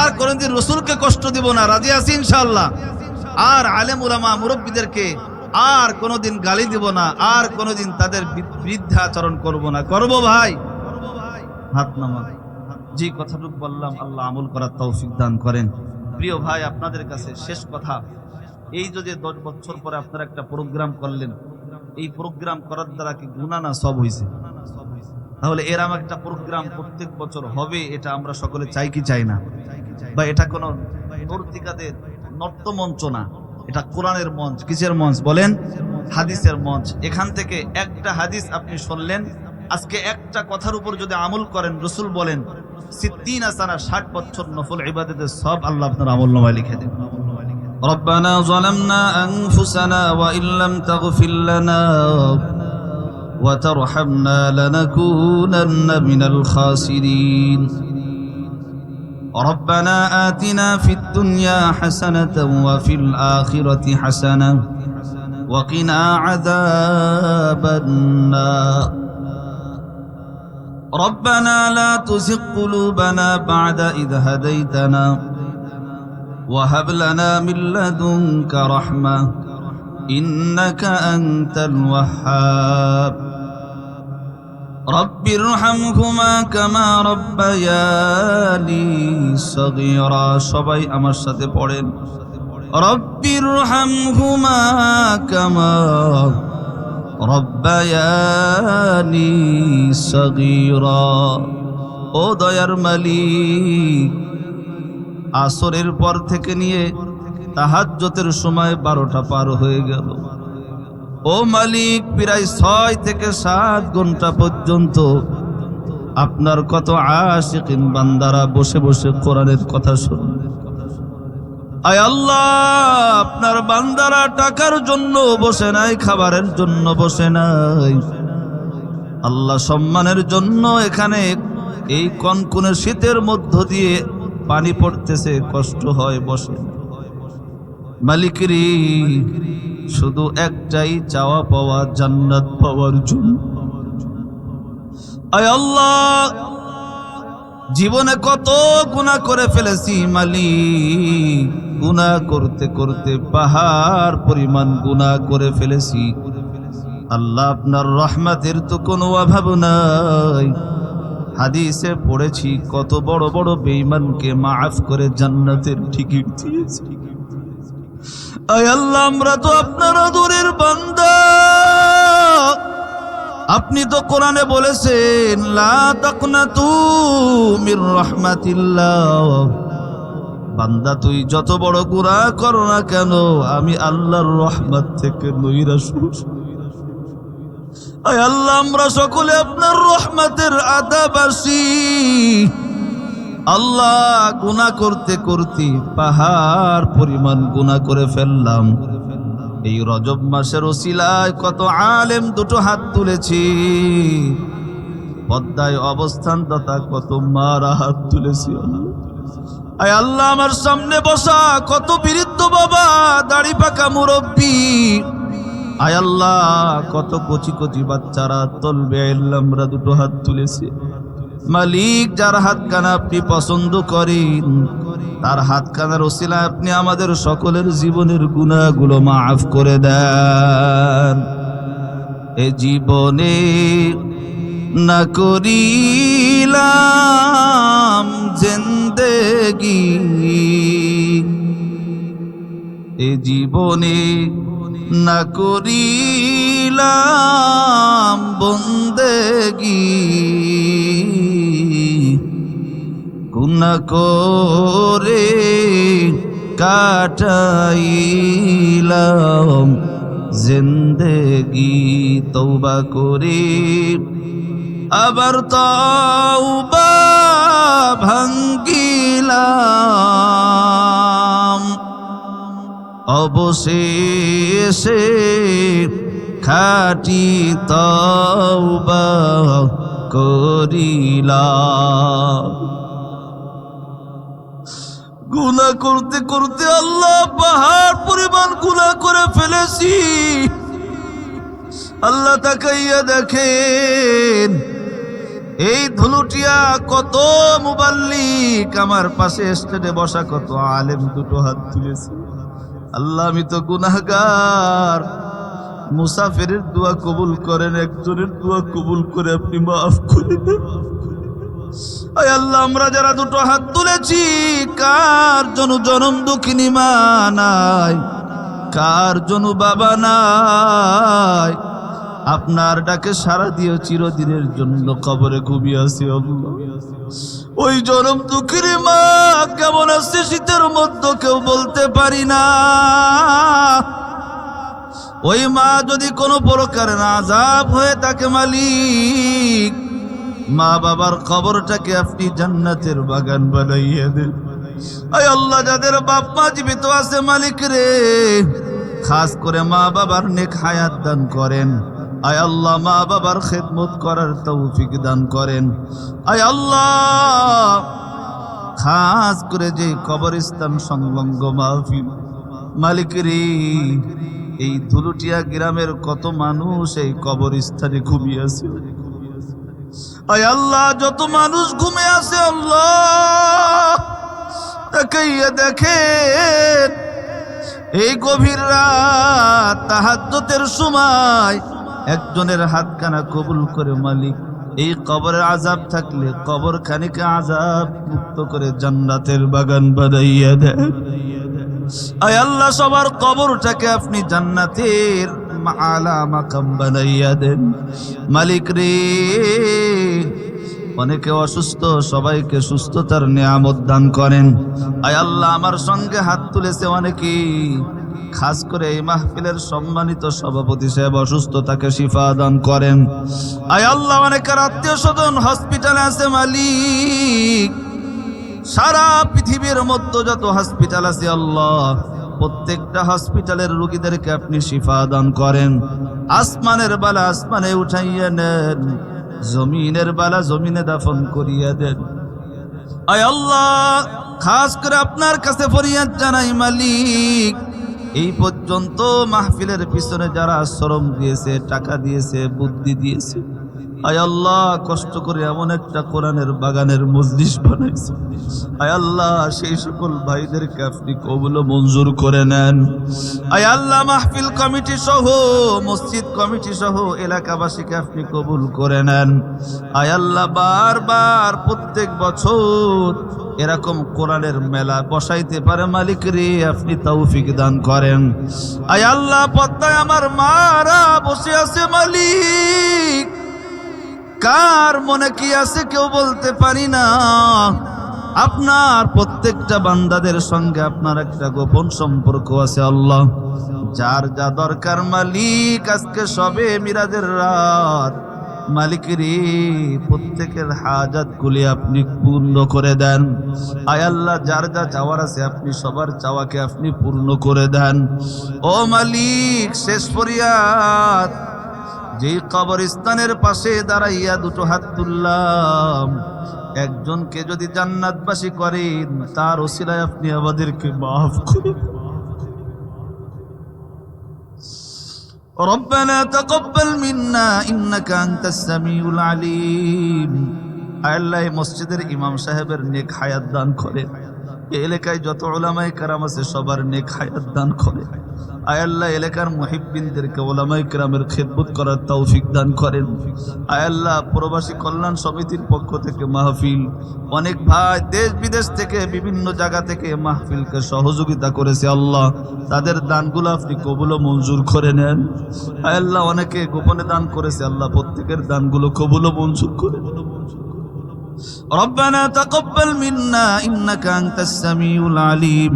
আর কোনোদিন রসুলকে কষ্ট দিব না। রাজি আছি ইনশাআল্লাহ? আর আলেম উলামা মুরব্বীদেরকে আর কোনোদিন গালি দিব না, আর কোনোদিন তাদের বিরুদ্ধে আচরণ করব না। করবো ভাই? হাত নামান। যে কথাটুকু বললাম আল্লাহ আমল করার তৌফিক দান করেন। প্রিয় ভাই, আপনাদের কাছে শেষ কথা, এই যে 10 বছর পরে আপনারা একটা প্রোগ্রাম করলেন, এই প্রোগ্রাম করার দ্বারা কি গুনাহ না সব হয়েছে? তাহলে এরকম একটা প্রোগ্রাম প্রত্যেক বছর হবে, এটা আমরা সকলে চাই কি চাই না? বা এটা কোনো নর্তিকাদের নর্ত মঞ্চ না, এটা কোরআনের মঞ্চ। কিসের মঞ্চ বলেন? হাদিসের মঞ্চ। এখান থেকে একটা হাদিস আপনি শুনলেন, আজকে একটা কথার উপর যদি আমল করেন, রসুল বলেন 60 সানা 60 বছর নফল ইবাদতের সব আল্লাহ আপনার আমলনামায় লিখে দেন। ربنا ظلمنا أنفسنا وإن لم تغفر لنا وترحمنا لنكونن من الخاسرين ربنا آتنا في الدنيا حسنة وفي الآخرة حسنة وقنا عذاب النار ربنا لا تزغ قلوبنا بعد إذ هديتنا وهب لنا من لدنك رحمة إنك أنت الوهاب رب ارحمهما كما ربياني صغيرا সবাই আমার সাথে পড়েন رب ارحمهما كما ربياني صغيرا ও দয়ার মালিক, আসরের পর থেকে নিয়ে তাহাজ্জুদের সময় 12টা পার হয়ে গেল। ও মালিক, প্রায় 6 থেকে 7 ঘন্টা পর্যন্ত আপনার কত আশিকিন বান্দারা বসে বসে কোরআনের কথা শুনলেন। আয় আল্লাহ, আপনার বান্দারা টাকার জন্য বসে নাই, খাবারের জন্য বসে নাই, আল্লাহ সম্মানের জন্য এখানে এই কনকনে শীতের মধ্য দিয়ে পানি পড়তেছে, কষ্ট হয়, বসে। মালিকরি শুধু একটাই চাওয়া পাওয়া, জান্নাত পাওয়ার জন্য। আয় আল্লাহ, জীবনে কত গুনাহ করে ফেলেছি মালিক, গুনাহ করতে করতে পাহাড় পরিমাণ গুনাহ করে ফেলেছি। আল্লাহ, আপনার রহমতের তো কোনো অভাব নাই। হাদিসে পড়েছি কত বড় বড় বেঈমানকে মাফ করে জান্নাতের টিকিট দিয়েছি। আয় আল্লাহ, আমরা তো আপনার আদরের বান্দা। আপনি তো কোরআনে বলেছেন, লা তাকনাতু মির রাহমাতিল্লাহ। বান্দা, তুই যত বড় গুনাহ কর না কেন, আমি আল্লাহর রহমত থেকে নৈরাশ। আয় আল্লাহ, আমরা সকলে আপনার রহমতের আদাবাসী। আল্লাহ, গুনাহ করতে করতে পাহাড় পরিমাণ গুনাহ করে ফেললাম। এই রজব মাসের ওসিলায় কত আলেম দুটো হাত তুলেছি, পদ্মায় অবস্থানদাতা কত মারা হাত তুলেছি। আয় আল্লাহ, আমার সামনে বসা কত বৃদ্ধ বাবা, দাড়ি পাকা মুরব্বী, আয় আল্লাহ, কত কচি কচি বাচ্চারা, তলবে আমরা দুটো হাত তুলেছি। মালিক, যার হাত কানা আপনি পছন্দ করেন, তার হাত কানার ওসিলায় আপনি আমাদের সকলের জীবনের গুনাহগুলো মাফ করে দেন। এ জীবনে না করিলাম জিন্দেগি, এ জীবনে না করিলাম বন্দেগি, গুনাহ করে কাটাইলাম জিন্দেগি। তওবা করে আবার তওবা ভাঙ্গিলাম, অবশেষে খাঁটি তওবা করিলাম। গুনাহ করতে করতে আল্লাহ পাহাড় পরিমাণ গুনাহ করে ফেলেছি। আল্লাহ, তাকাইয়া দেখেন এই ধুলুটিয়া কত মুবাল্লিক, আমার পাশে স্টেজে বসা কত আলেম দুটো হাত তুলেছে। আল্লাহ, আমি তো গুনাহগার, মুসাফিরের দোয়া কবুল করেন, একজনের দোয়া কবুল করে আপনি মাফ করে দেন। আয় আল্লাহ, আমরা যারা দুটো হাত তুলেছি, কার জন্য জনম দুঃখিনী মা নাই, কার জন্য বাবা নাই, আপনার ডাকে সাড়া দিয়ে চিরদিনের জন্য কবরে ঘুমিয়ে আছি। ওই জনম দুঃখিনী মা কেমন আছে শীতের মধ্যে কেউ বলতে পারি না। ওই মা যদি কোনো প্রকারের আযাব হয়ে থাকে মালিক, মা বাবার কবরটাকে আপনি জান্নাতের বাগান বানাইয়া দেন। আয় আল্লাহ, যাদের বাপ মা জীবিত আছে মালিক রে, খাস করে মা বাবার নেক হায়াত দান করেন। আয় আল্লাহ, মা বাবার খেদমত করার তৌফিক দান করেন। আয় আল্লাহ, খাস করে যে কবরস্থান সংলগ্ন মাহফিল মালিক রে, এই ধুলুটিয়া গ্রামের কত মানুষ এই কবরস্থানে ঘুমিয়ে আছে। আয় আল্লাহ, যত মানুষ ঘুমে আছে আল্লাহ তাকাইয়া দেখেন, এই গভীর রাত তাহাজ্জুদের সময় একজনের হাত কানা কবুল করে মালিক, এই কবরের আযাব থাকলে কবর খানিকে আযাব মুক্ত করে জান্নাতের বাগান বানাইয়া দেন। আয় আল্লাহ, সবার কবরটাকে আপনি জান্নাতের আলা মাকাম বানাইয়া দেন মালিক রে। অনেকে অসুস্থ, সবাইকে সুস্থতার নিয়ামত দান করেন। আয় আল্লাহ, আমার সঙ্গে হাত তুলেছে অনেকেই, খাস করে এই মাহফিলের সম্মানিত সভাপতি সাহেব অসুস্থ, তাকে শিফা দান করেন। আয় আল্লাহ, অনেকের আত্মীয় স্বজন হসপিটালে আছে মালিক, সারা পৃথিবীর মধ্যে যত হসপিটাল আছে আল্লাহ, প্রত্যেকটা হসপিটালের রোগীদেরকে আপনি শিফা দান করেন। আসমানের বালা আসমানে উঠাইয়া নেন, জমিনের বালা জমিনে দাফন করিয়া দেন। আয় আল্লাহ, খাস করে আপনার কাছে ফরিয়াদ জানাই মালিক, এই পর্যন্ত মাহফিলের পিছনে যারা শ্রম দিয়েছে, টাকা দিয়েছে, বুদ্ধি দিয়েছে, আয় আল্লাহ কষ্ট করে এমন একটা কোরআনের বাগানের মজলিস বানাইছে, আয় আল্লাহ সেই সকল ভাইদেরকে আপনি কবুল মঞ্জুর করে নেন। আয় আল্লাহ, মাহফিল কমিটি সহ, মসজিদ কমিটি সহ এলাকাবাসীকে আপনি কবুল করে নেন। আয় আল্লাহ, বারবার প্রত্যেক বছর এরকম কোরআনের মেলা বসাইতে পারে মালিক রে, আপনি তৌফিক দান করেন। আয় আল্লাহ, পদ্মায় আমার মারা বসে আছে মালিক, কার মনে কি আছে কেউ বলতে পারি না। আপনার প্রত্যেকটা বান্দাদের সঙ্গে আপনার একটা গোপন সম্পর্ক আছে আল্লাহ, যার যা দরকার মালিক, আজকে সবে মিরাজের রাত মালিক রে, প্রত্যেকের হাজাত গুলি আপনি পূর্ণ করে দেন। আয় আল্লাহ, যার যা চাওয়ার আছে আপনি সবার চাওয়াকে আপনি পূর্ণ করে দেন। ও মালিক, শেষ ফরিয়াদ, যেই কবরস্থানের পাশে দাঁড়াইয়া দুটো হাত তুললাম, একজনকে যদি জান্নাতবাসী করেন, তার ওসিলায় আপনি আমাদেরকে মাফ করুন। ربنا تقبل منا إنك أنت السميع العليم। আল্লাহ, মসজিদের ইমাম সাহেবের নেক হায়াত দান করে, এই এলাকায় যত উলামায়ে কেরাম আছে সবার নেক হায়াত দান করে। আয় আল্লাহ, এলাকার মুহিব্বিনদেরকে উলামায়ে কেরামের খিদমত করার তৌফিক দান করেন। আয় আল্লাহ, প্রবাসী কল্যাণ সমিতির পক্ষ থেকে মাহফিল, অনেক ভাই দেশ বিদেশ থেকে বিভিন্ন জায়গা থেকে মাহফিলকে সহযোগিতা করেছে আল্লাহ, তাদের দানগুলো আপনি কবুল ও মঞ্জুর করে নেন। আয় আল্লাহ, অনেকে গোপনে দান করেছে আল্লাহ, প্রত্যেকের দানগুলো কবুল ও মঞ্জুর করে নেন। ربنا تقبل منا إنك أنت السميع العليم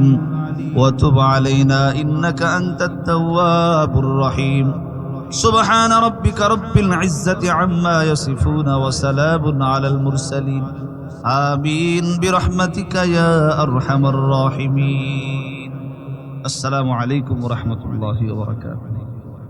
وتب علينا إنك أنت التواب الرحيم سبحان ربك رب العزة عما يصفون وسلام على المرسلين آمين برحمتك يا أرحم الراحمين السلام عليكم ورحمة الله وبركاته